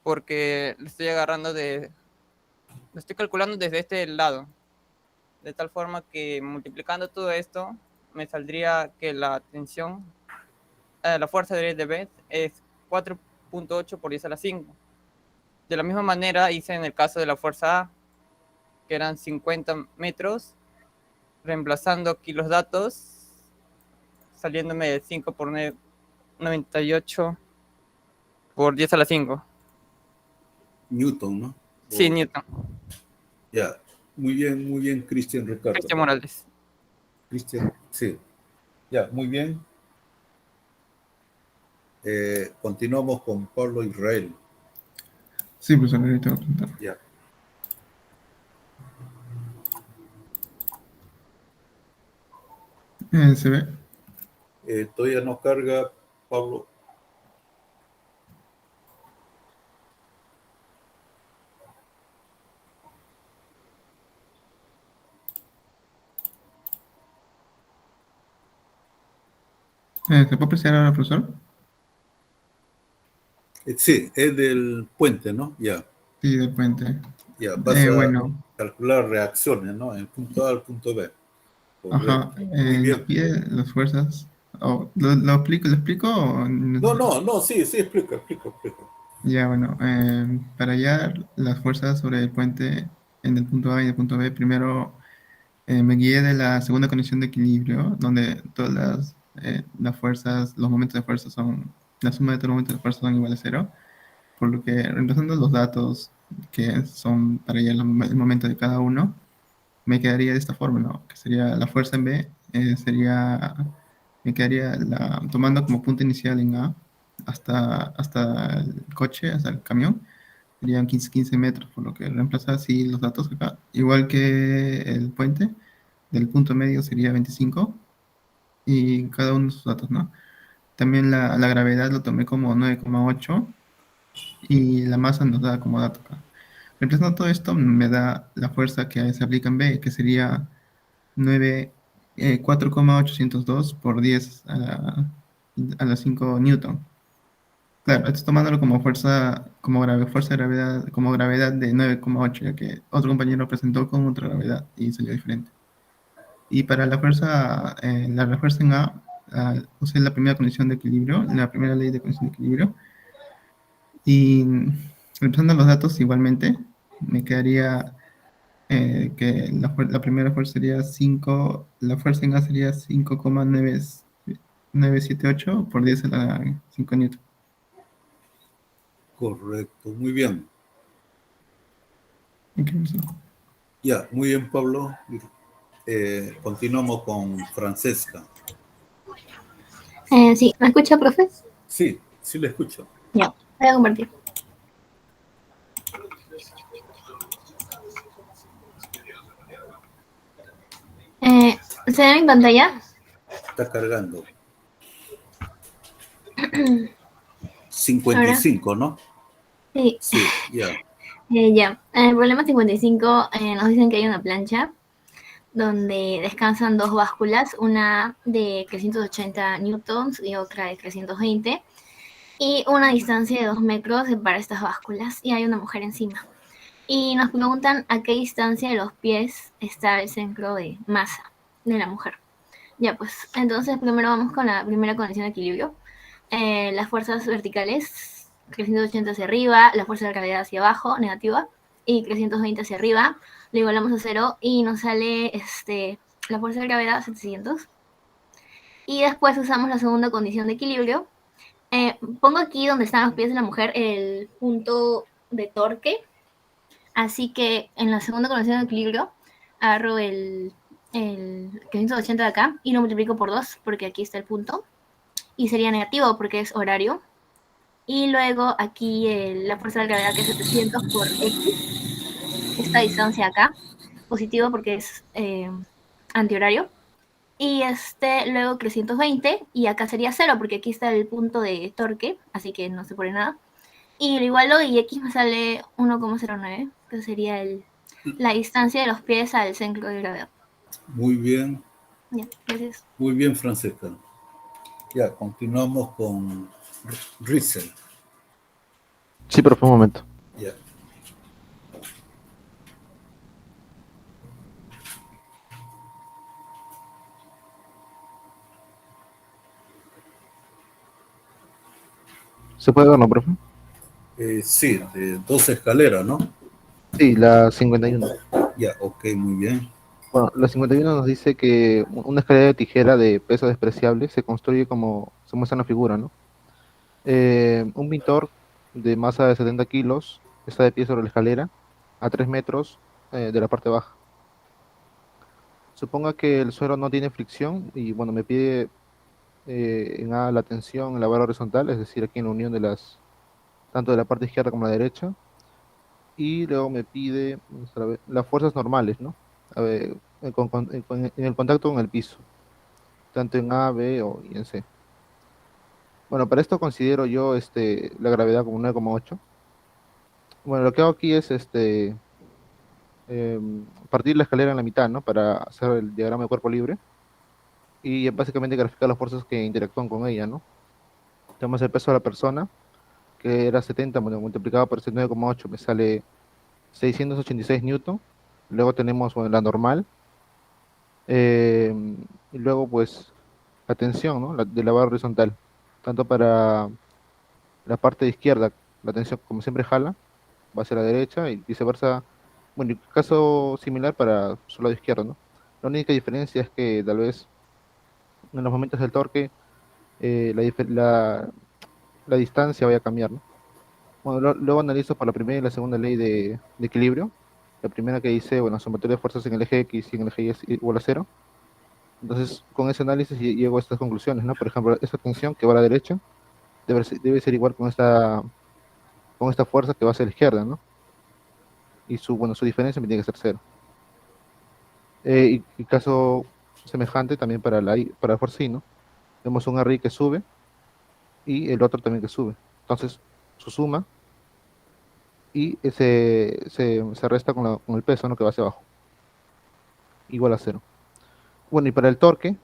porque lo estoy lo estoy calculando desde este lado, de tal forma que multiplicando todo esto me saldría que la tensión, la fuerza de B es 4.8 por 10 a la 5. De la misma manera hice en el caso de la fuerza A, que eran 50 metros, reemplazando aquí los datos, saliéndome de 5 por 98 por 10 a la 5. Newton, ¿no? Sí, Newton. Ya, muy bien, Cristian Ricardo. Cristian Morales. Cristian, sí. Ya, muy bien. Continuamos con Pablo Israel. Sí, profesor, ahorita voy a presentar. Ya. Se ve. Todavía no carga, Pablo. ¿Se puede apreciar ahora, profesor? Sí, es del puente, ¿no? Ya. Sí, del puente. Ya, vas a Bueno, calcular reacciones, ¿no? En punto A al punto B. ajá. Correcto. Muy Nos bien. pide las fuerzas. ¿Lo explico o no? No, sí, explica. Ya, bueno, para hallar las fuerzas sobre el puente en el punto A y el punto B, primero me guié de la segunda condición de equilibrio, donde todas las fuerzas, los momentos de fuerza son, la suma de todos los momentos de fuerza son iguales a cero, por lo que reemplazando los datos que son para hallar el momento de cada uno, me quedaría de esta forma, ¿no? Que sería la fuerza en B, me quedaría tomando como punto inicial en A hasta el coche, hasta el camión, serían 15 metros, por lo que reemplaza así los datos acá. Igual que el puente, del punto medio sería 25 y cada uno de sus datos, ¿no? También la gravedad lo tomé como 9,8 y la masa nos da como dato acá. Reemplazando todo esto me da la fuerza que se aplica en B, que sería 4,802 por 10 a la 5 newton. Claro, esto tomándolo como fuerza, fuerza de gravedad, como gravedad de 9,8, ya que otro compañero presentó con otra gravedad y salió diferente. Y para la fuerza en A, usé la primera condición de equilibrio, la primera ley de condición de equilibrio, y reemplazando los datos igualmente, me quedaría que la primera fuerza sería 5, la fuerza en A sería 5,978 por 10 a la 5 newton. Correcto, muy bien. Ok, Ya, muy bien, Pablo. Continuamos con Francesca. Sí, ¿me escucha, profe? Sí, le escucho. Ya, voy a compartir. ¿Se ve mi pantalla? Está cargando. 55, ¿no? Sí. Sí, ya. Ya. En el problema 55 nos dicen que hay una plancha donde descansan dos básculas, una de 380 newtons y otra de 320, y una distancia de 2 metros separa estas básculas, y hay una mujer encima. Y nos preguntan a qué distancia de los pies está el centro de masa de la mujer. Ya, pues, entonces primero vamos con la primera condición de equilibrio. Las fuerzas verticales, 380 hacia arriba, la fuerza de gravedad hacia abajo, negativa, y 320 hacia arriba, lo igualamos a 0 y nos sale la fuerza de gravedad 700. Y después usamos la segunda condición de equilibrio. Pongo aquí donde están los pies de la mujer el punto de torque. Así que en la segunda condición de equilibrio agarro el 580 de acá y lo multiplico por 2 porque aquí está el punto. Y sería negativo porque es horario. Y luego aquí la fuerza de gravedad que es 700 por X. Esta distancia acá. Positivo porque es antihorario. Y luego 320 y acá sería 0 porque aquí está el punto de torque. Así que no se pone nada. Y lo igualo y X me sale 1,09, que sería la distancia de los pies al centro de gravedad. Muy bien. Ya, gracias. Muy bien, Francesca. Ya, continuamos con Rizel. Sí, profe, un momento. Ya. ¿Se puede ver, no, profe? Sí, de 2 escaleras, ¿no? Sí, la 51. Ya, ok, muy bien. Bueno, la 51 nos dice que una escalera de tijera de peso despreciable se construye como se muestra en la figura, ¿no? Un pintor de masa de 70 kilos está de pie sobre la escalera a 3 metros de la parte baja. Suponga que el suelo no tiene fricción y, bueno, me pide en A la tensión en la barra horizontal, es decir, aquí en la unión de tanto de la parte izquierda como la derecha, y luego me pide, vamos a ver, las fuerzas normales, ¿no? A ver, en el contacto con el piso, tanto en A, B y en C. Bueno, para esto considero yo la gravedad como 9,8. Bueno, lo que hago aquí es partir la escalera en la mitad, ¿no? Para hacer el diagrama de cuerpo libre y básicamente graficar las fuerzas que interactúan con ella, ¿no? Tenemos el peso de la persona, que era 70, bueno, multiplicado por ese 9,8 me sale 686 newton. Luego tenemos, bueno, la normal. Y luego, pues, la tensión, ¿no? De la barra horizontal. Tanto para la parte de izquierda, la tensión, como siempre, jala, va hacia la derecha y viceversa. Bueno, y caso similar para su lado izquierdo, ¿no? La única diferencia es que tal vez en los momentos del torque la distancia vaya a cambiar, ¿no? Bueno, luego analizo por la primera y la segunda ley de equilibrio. La primera que dice, bueno, sumatoria de fuerzas en el eje X y en el eje Y es igual a cero. Entonces, con ese análisis llego a estas conclusiones, ¿no? Por ejemplo, esa tensión que va a la derecha debe ser igual con esta fuerza que va hacia la izquierda, ¿no? Y su diferencia me tiene que ser cero. Y caso semejante también para la fuerza Y, ¿no? Tenemos un RI que sube y el otro también que sube. Entonces, su suma y se resta con el peso, ¿no? Que va hacia abajo. Igual a cero. Bueno, y para el torque,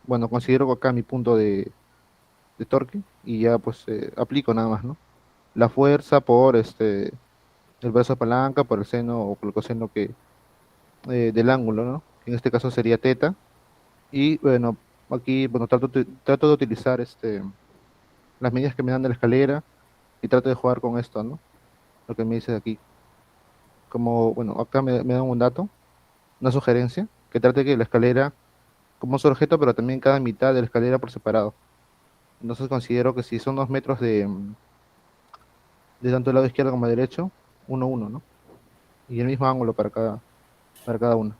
bueno, considero acá mi punto de torque y ya pues aplico nada más, ¿no? La fuerza por el brazo de palanca, por el seno o por el coseno del ángulo, ¿no? En este caso sería teta. Y bueno, aquí bueno, trato de utilizar las medidas que me dan de la escalera y trato de jugar con esto, ¿no? Lo que me dice aquí. Como, bueno, acá me dan un dato, una sugerencia, que trate que la escalera como un solo objeto, pero también cada mitad de la escalera por separado. Entonces considero que si son 2 metros de tanto el lado izquierdo como el derecho, 1, 1, ¿no? Y el mismo ángulo para cada uno.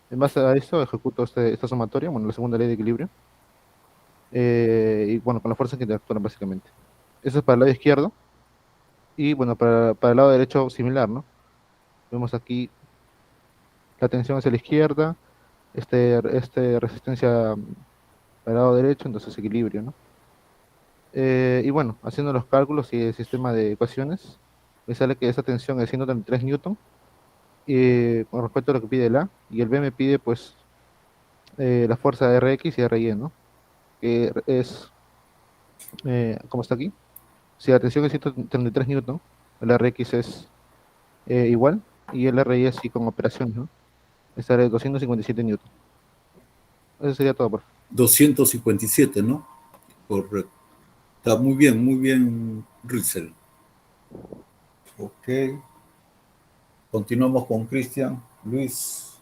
En base a eso ejecuto esta sumatoria, bueno, la segunda ley de equilibrio. Y bueno, con las fuerzas que interactúan básicamente. Eso es para el lado izquierdo. Y bueno, para el lado derecho similar, ¿no? Vemos aquí la tensión hacia la izquierda, resistencia para el lado derecho, entonces equilibrio, ¿no? Y bueno, haciendo los cálculos y el sistema de ecuaciones, me sale que esa tensión es 133 newton con respecto a lo que pide el A, y el B me pide pues la fuerza de Rx y Ry, ¿no? Que es, como está aquí, si la tensión es 133 newton, el Rx es igual, y el Ry así con operaciones, ¿no? Estaré 257 newton. Eso sería todo, por favor. 257, ¿no? Correcto. Está muy bien, Ritzel. Ok. Continuamos con Cristian. Luis.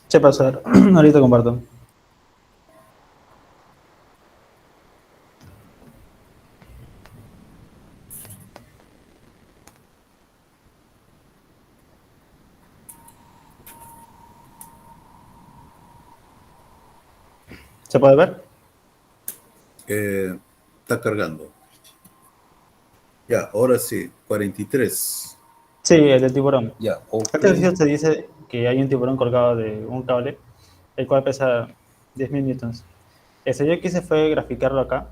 Sí, pasar. Ahorita comparto. ¿Se puede ver? Está cargando. Ya, ahora sí, 43. Sí, el del tiburón. Ya, ok. Este ejercicio se dice que hay un tiburón colgado de un cable, el cual pesa 10.000 newtons. Yo quise fue graficarlo acá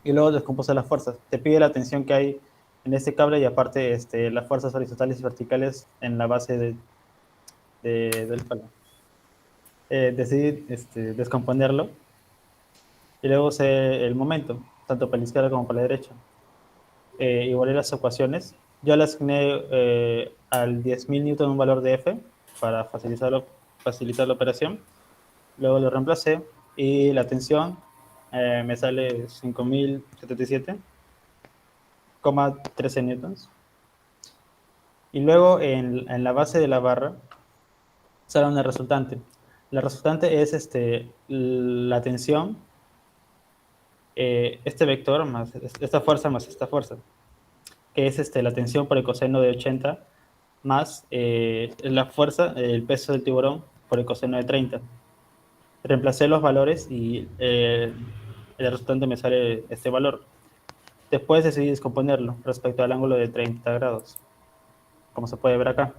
y luego descompuse las fuerzas. Te pide la tensión que hay en este cable y aparte las fuerzas horizontales y verticales en la base del palo. Decidí descomponerlo y luego usé el momento, tanto para la izquierda como para la derecha. Igualé las ecuaciones. Yo le asigné al 10.000 newton un valor de F para facilitar la operación. Luego lo reemplacé y la tensión me sale 5.077,13 newtons. Y luego en la base de la barra sale una resultante. La resultante es la tensión, este vector más esta fuerza más esta fuerza, que es la tensión por el coseno de 80 más la fuerza, el peso del tiburón por el coseno de 30. Reemplacé los valores y el resultante me sale este valor. Después decidí descomponerlo respecto al ángulo de 30 grados, como se puede ver acá.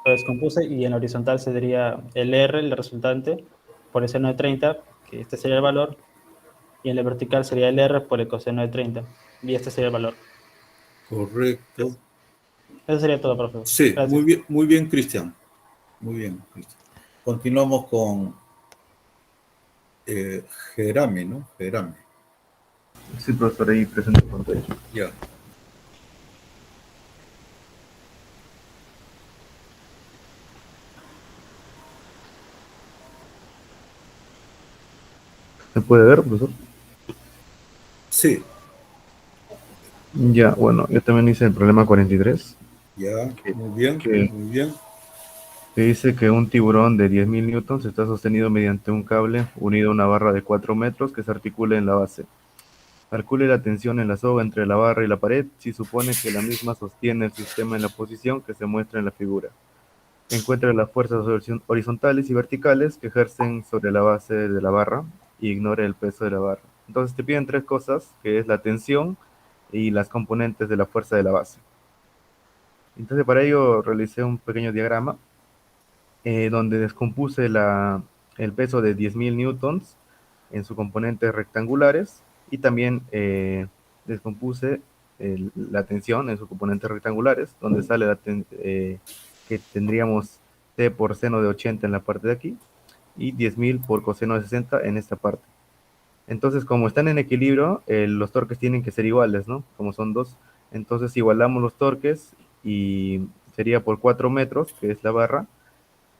Lo descompuse y en horizontal sería el R, el resultante, por el seno de 30, que este sería el valor, y en la vertical sería el R por el coseno de 30, y este sería el valor. Correcto. Eso sería todo, profesor. Sí, Gracias. muy bien, Cristian. Muy bien, Cristian. Continuamos con Gerame, ¿no? Gerame. Sí, profesor, ahí presento pantalla. Ya. ¿Se puede ver, profesor? Sí. Ya, bueno, yo también hice el problema 43. Ya, muy bien, muy bien. Que dice que un tiburón de 10.000 newtons está sostenido mediante un cable unido a una barra de 4 metros que se articula en la base. Calcule la tensión en la soga entre la barra y la pared si supone que la misma sostiene el sistema en la posición que se muestra en la figura. Encuentre las fuerzas horizontales y verticales que ejercen sobre la base de la barra y ignore el peso de la barra. Entonces te piden tres cosas, que es la tensión y las componentes de la fuerza de la base. Entonces para ello realicé un pequeño diagrama donde descompuse el peso de 10.000 newtons en sus componentes rectangulares y también descompuse la tensión en sus componentes rectangulares, donde sale que tendríamos T por seno de 80 en la parte de aquí y 10.000 por coseno de 60 en esta parte. Entonces, como están en equilibrio, los torques tienen que ser iguales, ¿no? Como son dos. Entonces, igualamos los torques y sería por 4 metros, que es la barra,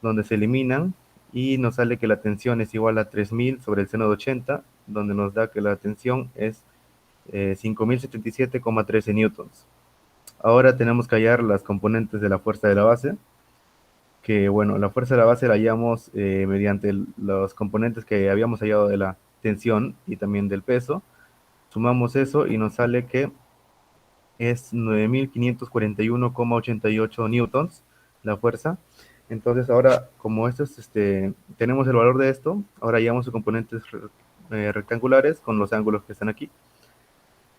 donde se eliminan y nos sale que la tensión es igual a 3.000 sobre el seno de 80, donde nos da que la tensión es 5.077,13 newtons. Ahora tenemos que hallar las componentes de la fuerza de la base, que bueno, la fuerza de la base la hallamos mediante los componentes que habíamos hallado de la tensión y también del peso. Sumamos eso y nos sale que es 9.541,88 newtons la fuerza. Entonces ahora, como esto es, tenemos el valor de esto, ahora hallamos sus componentes rectangulares con los ángulos que están aquí.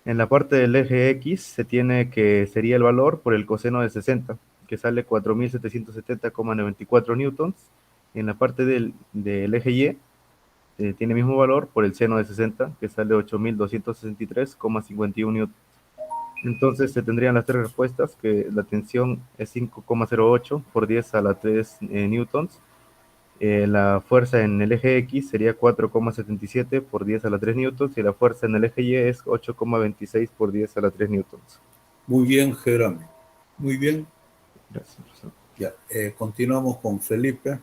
En la parte del eje X se tiene que sería el valor por el coseno de 60, que sale 4.770,94 newtons. En la parte del eje Y tiene el mismo valor por el seno de 60, que sale 8.263,51 newtons. Entonces se tendrían las tres respuestas, que la tensión es 5,08 por 10 a la 3 newtons. La fuerza en el eje X sería 4,77 por 10 a la 3 newtons y la fuerza en el eje Y es 8,26 por 10 a la 3 newtons. Muy bien, Gerame. Muy bien. Gracias, profesor. Ya, continuamos con Felipe.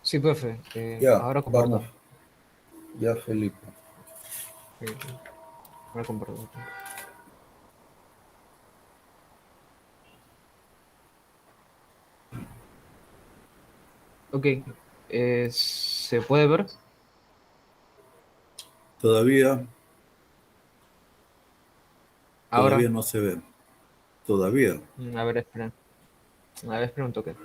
Sí, profe. Ya, Ahora comparto. vamos. Ya, Felipe. Ahora comparto. Ok. ¿Se puede ver? Todavía Ahora. no se ve. Todavía. A ver, espera. A ver, espera un toque.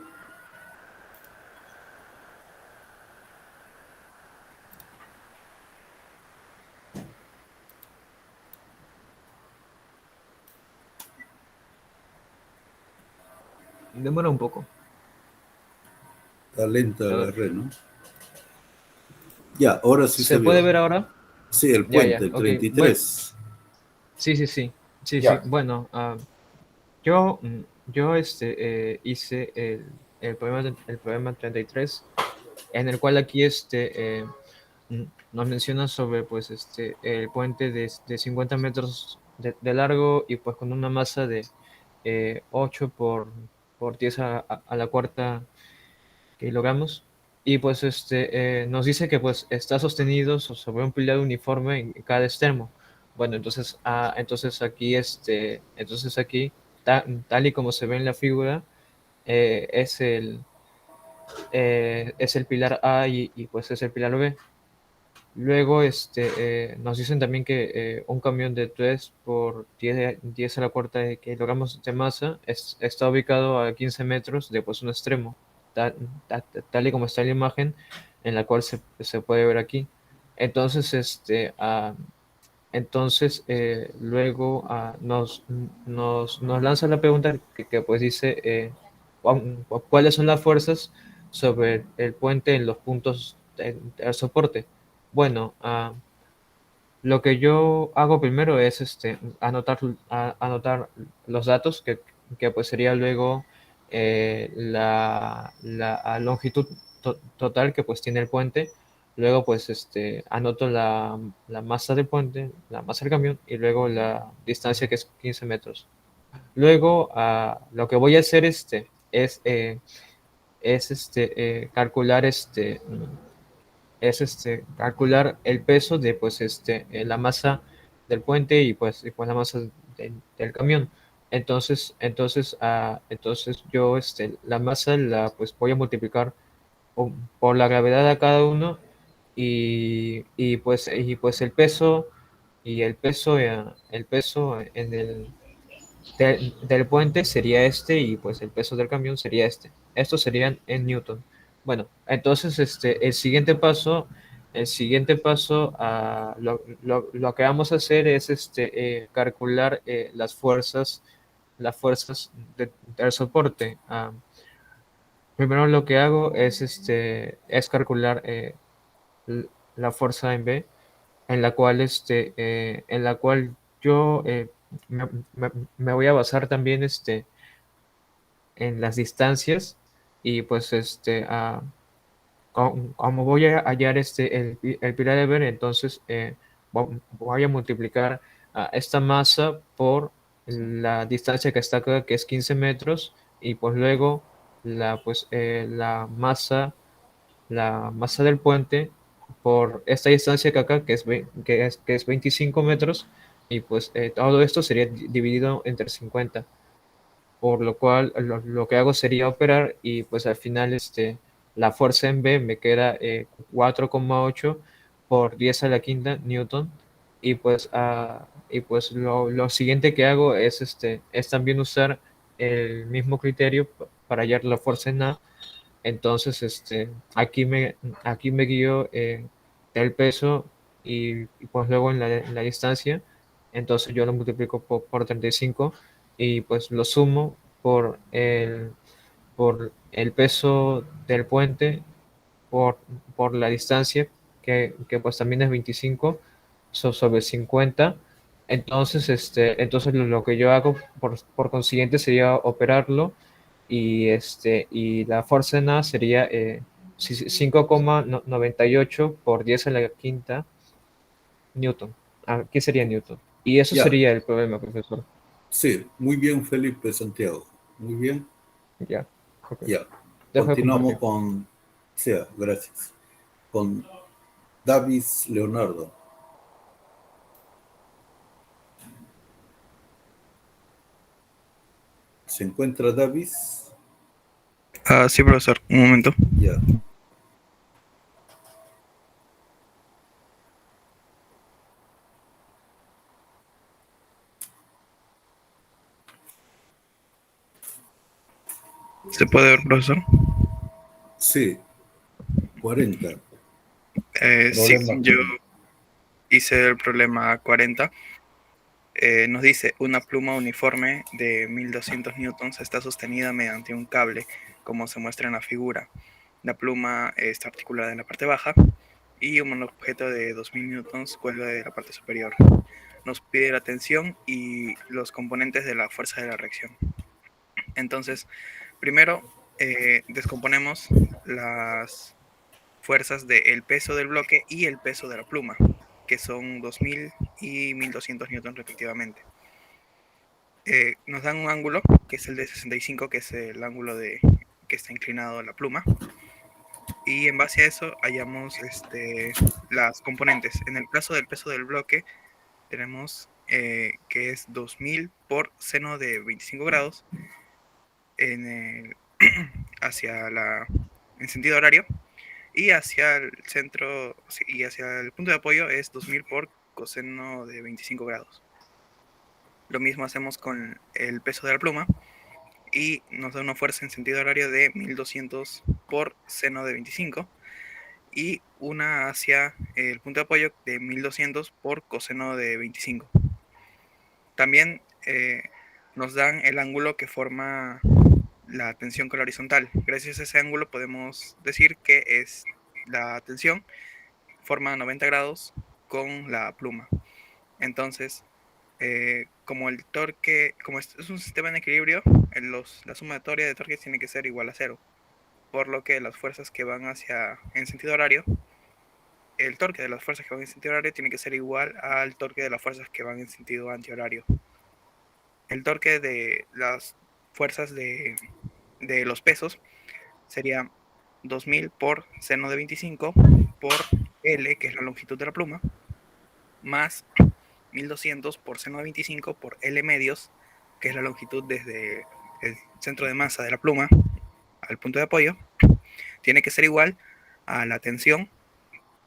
Demora un poco. Está lenta la red, ¿no? Ya, ahora sí se ve. ¿Se puede ver ahora? Sí, el puente, el ok. 33. Bueno, sí. Ya. Bueno, yo hice el problema 33, en el cual aquí nos menciona sobre pues el puente de 50 metros de largo y pues con una masa de 8 por 10 a la cuarta kilogramos. Y pues nos dice que pues está sostenido sobre un pilar uniforme en cada extremo. Bueno, entonces aquí tal y como se ve en la figura, es el pilar A y pues es el pilar B. Luego nos dicen también que un camión de 3 por 10 a la cuarta kilogramos de masa está ubicado a 15 metros de pues un extremo. tal y como está en la imagen, en la cual se puede ver aquí. Entonces, luego nos lanza la pregunta que pues dice, ¿cuáles son las fuerzas sobre el puente en los puntos del soporte? Bueno, lo que yo hago primero es anotar los datos, que pues sería luego la longitud total que pues tiene el puente. Luego pues anoto la masa del puente, la masa del camión y luego la distancia, que es 15 metros. Luego lo que voy a hacer calcular calcular el peso de pues la masa del puente y pues la masa del camión. Entonces yo la masa la pues voy a multiplicar por la gravedad de cada uno, y pues el peso del puente sería y pues el peso del camión sería este. Estos serían en Newton. Bueno, entonces el siguiente paso, lo que vamos a hacer es calcular las fuerzas del soporte. Primero lo que hago es calcular la fuerza en B, en la cual yo me voy a basar también en las distancias, y pues como voy a hallar el pilar de Ver, entonces voy a multiplicar esta masa por la distancia que está acá, que es 15 metros, y pues luego la masa del puente por esta distancia que acá, que es 25 metros, y pues todo esto sería dividido entre 50, por lo cual lo que hago sería operar, y pues al final la fuerza en B me queda 4,8 por 10 a la quinta newton, y pues lo siguiente que hago es también usar el mismo criterio para hallar la fuerza en A. Entonces, aquí me guío del peso, y pues luego en la distancia. Entonces yo lo multiplico por 35, y pues lo sumo por el peso del puente, por, por la distancia, que pues también es 25 sobre 50. Entonces lo que yo hago por consiguiente sería operarlo, y la fuerza en A sería 5,98 por 10 a la quinta newton. Aquí sería newton. Y eso Ya, sería el problema, profesor. sí, muy bien, Felipe Santiago. Muy bien. Ya, ok. Ya. Dejo de Continuamos compartir. con, sí, gracias, con Davis Leonardo. ¿Se encuentra Davis? Sí, profesor, un momento. Ya. ¿Se puede ver, profesor? Sí, 40. Sí, Problema. yo hice el problema 40. Nos dice, una pluma uniforme de 1200 newtons está sostenida mediante un cable, como se muestra en la figura. La pluma está articulada en la parte baja y un objeto de 2000 newtons cuelga de la parte superior. Nos pide la tensión y los componentes de la fuerza de la reacción. Entonces, primero descomponemos las fuerzas del peso del bloque y el peso de la pluma, que son 2000 y 1200 newtons respectivamente. Nos dan un ángulo, que es el de 65, que es el ángulo que está inclinado la pluma. Y en base a eso hallamos las componentes. En el caso del peso del bloque, tenemos que es 2000 por seno de 25 grados en sentido horario, y hacia el centro y hacia el punto de apoyo es 2000 por coseno de 25 grados. Lo mismo hacemos con el peso de la pluma, y nos da una fuerza en sentido horario de 1200 por seno de 25 y una hacia el punto de apoyo de 1200 por coseno de 25. También nos dan el ángulo que forma la tensión con la horizontal. Gracias a ese ángulo podemos decir que es la tensión forma 90 grados con la pluma. Entonces, como el torque, como es un sistema en equilibrio, la sumatoria de torques tiene que ser igual a cero, por lo que las fuerzas que van en sentido horario, el torque de las fuerzas que van en sentido horario tiene que ser igual al torque de las fuerzas que van en sentido antihorario. El torque de las fuerzas de los pesos sería 2000 por seno de 25 por L, que es la longitud de la pluma, más 1200 por seno de 25 por L medios, que es la longitud desde el centro de masa de la pluma al punto de apoyo, tiene que ser igual a la tensión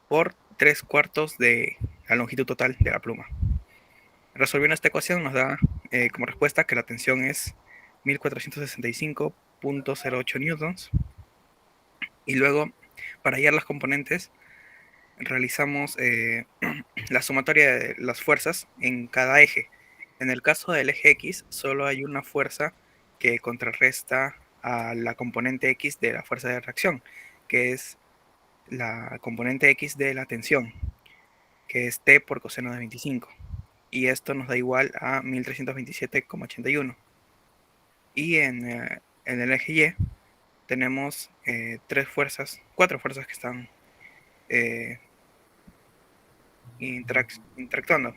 por 3/4 de la longitud total de la pluma. Resolviendo esta ecuación nos da como respuesta que la tensión es 1465.08 newtons. Y luego, para hallar las componentes, realizamos la sumatoria de las fuerzas en cada eje. En el caso del eje X, solo hay una fuerza que contrarresta a la componente X de la fuerza de reacción, que es la componente X de la tensión, que es T por coseno de 25. Y esto nos da igual a 1327,81. Y en el eje Y tenemos cuatro fuerzas que están interactuando.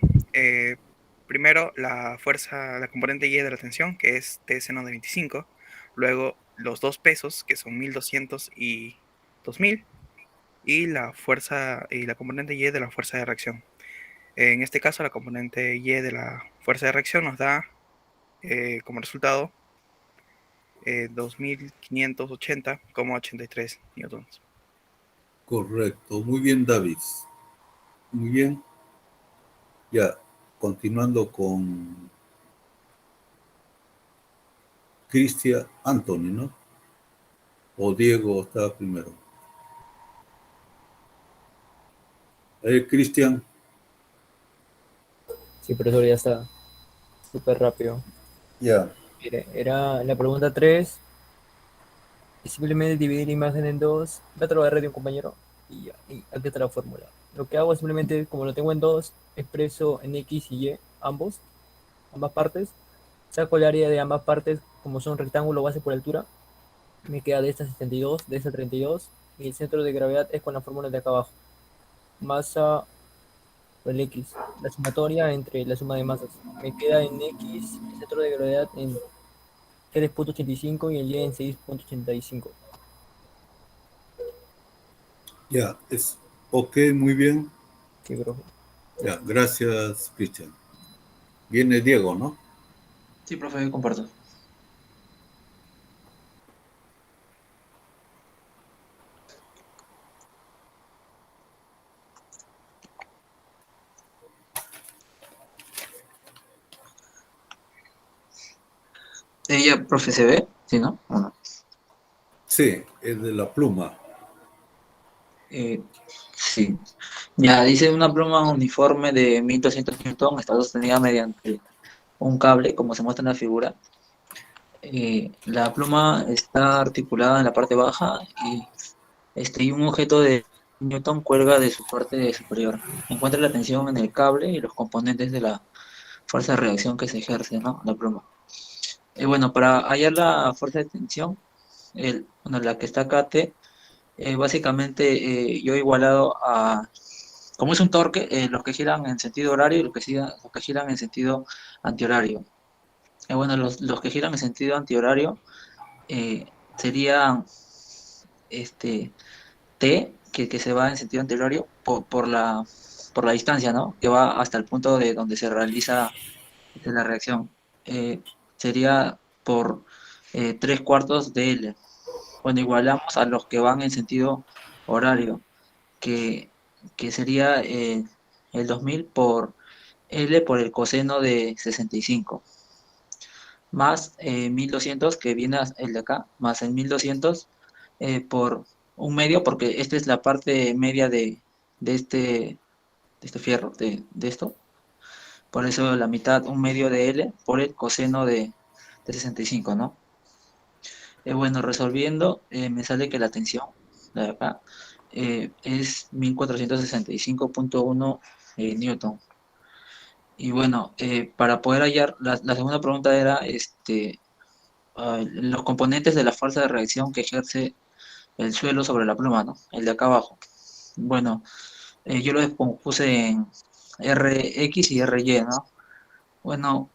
Primero la componente Y de la tensión, que es T seno de 25. Luego los dos pesos, que son 1200 y 2000. Y la componente Y de la fuerza de reacción. En este caso, la componente Y de la fuerza de reacción nos da como resultado 2580,83 newtons. Correcto. Muy bien, David. Muy bien. Ya, continuando con Cristian Anthony, ¿no? O Diego estaba primero. Cristian. Sí, profesor, ya está. Súper rápido. Ya. Mire, era la pregunta 3. Y simplemente dividir la imagen en dos. Ya te lo agarré de un compañero. Y ya, y aquí está la fórmula. Lo que hago es simplemente, como lo tengo en dos, expreso en X y Y ambas partes. Saco el área de ambas partes, como son rectángulo base por altura. Me queda de esta 72, de esta 32. Y el centro de gravedad es con la fórmula de acá abajo. Masa por el X. La sumatoria entre la suma de masas. Me queda en X el centro de gravedad en 3.85 y el Y en 6.85. Ya, ok, muy bien. Sí, profe. Ya, gracias, Cristian. Viene Diego, ¿no? Sí, profe, comparto. Ella, profe, ¿se ve? ¿Sí, no? ¿O no? Sí, es de la pluma. Sí. Ya, dice una pluma uniforme de 1200 newton, está sostenida mediante un cable, como se muestra en la figura. La pluma está articulada en la parte baja y un objeto de Newton cuelga de su parte superior. Encuentra la tensión en el cable y los componentes de la fuerza de reacción que se ejerce, ¿no? La pluma. Bueno, para hallar la fuerza de tensión, la que está acá, T, básicamente yo he igualado a, como es un torque, los que giran en sentido horario y los que giran en sentido antihorario. Bueno, los que giran en sentido antihorario serían T, que se va en sentido antihorario por la distancia, ¿no? Que va hasta el punto de donde se realiza la reacción. Sería por 3/4 de L. Bueno, igualamos a los que van en sentido horario, que sería el 2000 por L por el coseno de 65. más 1200, que viene el de acá, más el 1200 por un medio, porque esta es la parte media de este fierro, de esto. Por eso la mitad, un medio de L por el coseno de 65, ¿no? Bueno, resolviendo, me sale que la tensión de acá es 1465.1 Newton. Y bueno, para poder hallar, la segunda pregunta era los componentes de la fuerza de reacción que ejerce el suelo sobre la pluma, ¿no? El de acá abajo. Bueno, yo lo puse en Rx y Ry, ¿no? Bueno,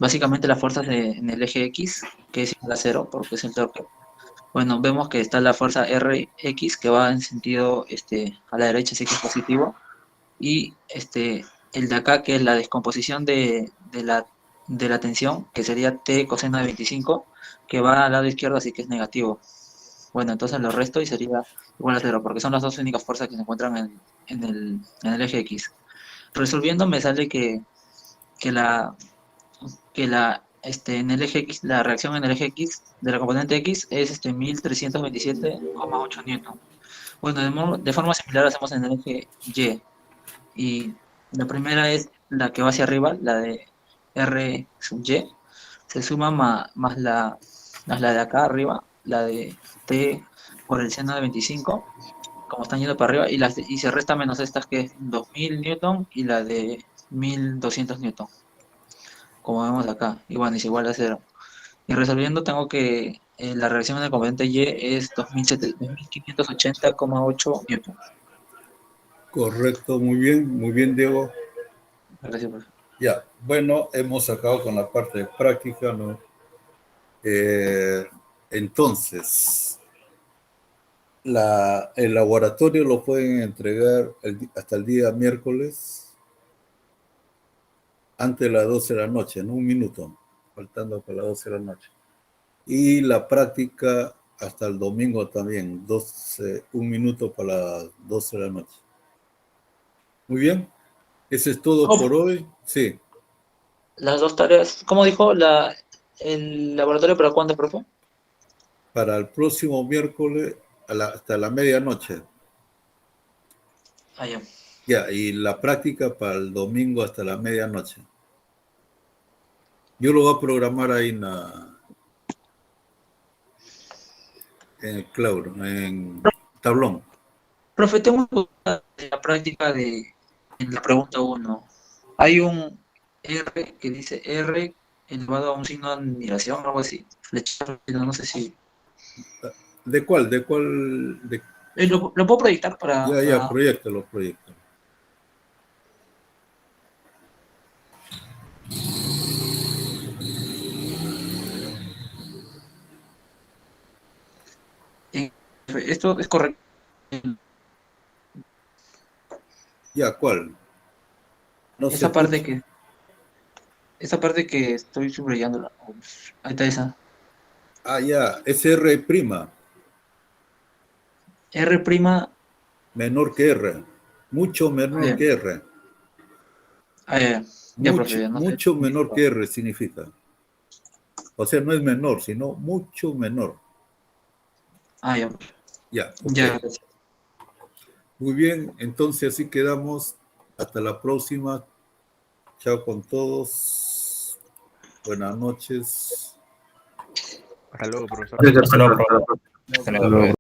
básicamente las fuerzas en el eje X, que es igual a 0, porque es el torque. Bueno, vemos que está la fuerza Rx, que va en sentido a la derecha, así que es positivo. Y el de acá, que es la descomposición de la tensión, que sería T coseno de 25, que va al lado izquierdo, así que es negativo. Bueno, entonces lo resto y sería igual a 0, porque son las dos únicas fuerzas que se encuentran en el eje X. Resolviendo me sale que en el eje X, la reacción en el eje X de la componente X es 1327,8 newton. Bueno, de forma similar hacemos en el eje Y. Y la primera es la que va hacia arriba, la de R sub Y, se suma más la de acá arriba, la de T por el seno de 25, como están yendo para arriba, y se resta menos estas que es 2000 newton y la de 1200 newton, como vemos acá, y bueno, es igual a 0. Y resolviendo tengo que la reacción en el componente Y es 2580,8 newton. Correcto, muy bien, Diego. Gracias, profe. Ya, bueno, hemos sacado con la parte de práctica, ¿no? Entonces, el laboratorio lo pueden entregar hasta el día miércoles, antes de las 12 de la noche, en un minuto, faltando para las 12 de la noche. Y la práctica hasta el domingo también, un minuto para las 12 de la noche. Muy bien, eso es todo por hoy. Sí. Las dos tareas, ¿cómo dijo el laboratorio para cuándo, profe? Para el próximo miércoles hasta la medianoche. Ah, ya. Ya, y la práctica para el domingo hasta la medianoche. Yo lo voy a programar ahí en el cloud, en tablón. Profe, tengo una duda de la práctica en la pregunta 1. Hay un R que dice R elevado a un signo de admiración, algo así. Flechado, no sé si... ¿De cuál? ¿Lo puedo proyectar para...? Ya, proyectalo. Esto es correcto. Ya, ¿cuál? No esa sé. parte que estoy subrayándola. Ahí está esa. Ah, ya, es R'. R'. Menor que R. Mucho menor que R. Ah, ya. Mucho menor que R significa. O sea, no es menor, sino mucho menor. Ah, ya. Ya, ok. Ya. Muy bien, entonces así quedamos. Hasta la próxima. Chao con todos. Buenas noches. Hasta luego, profesor. Hasta luego. Hasta luego.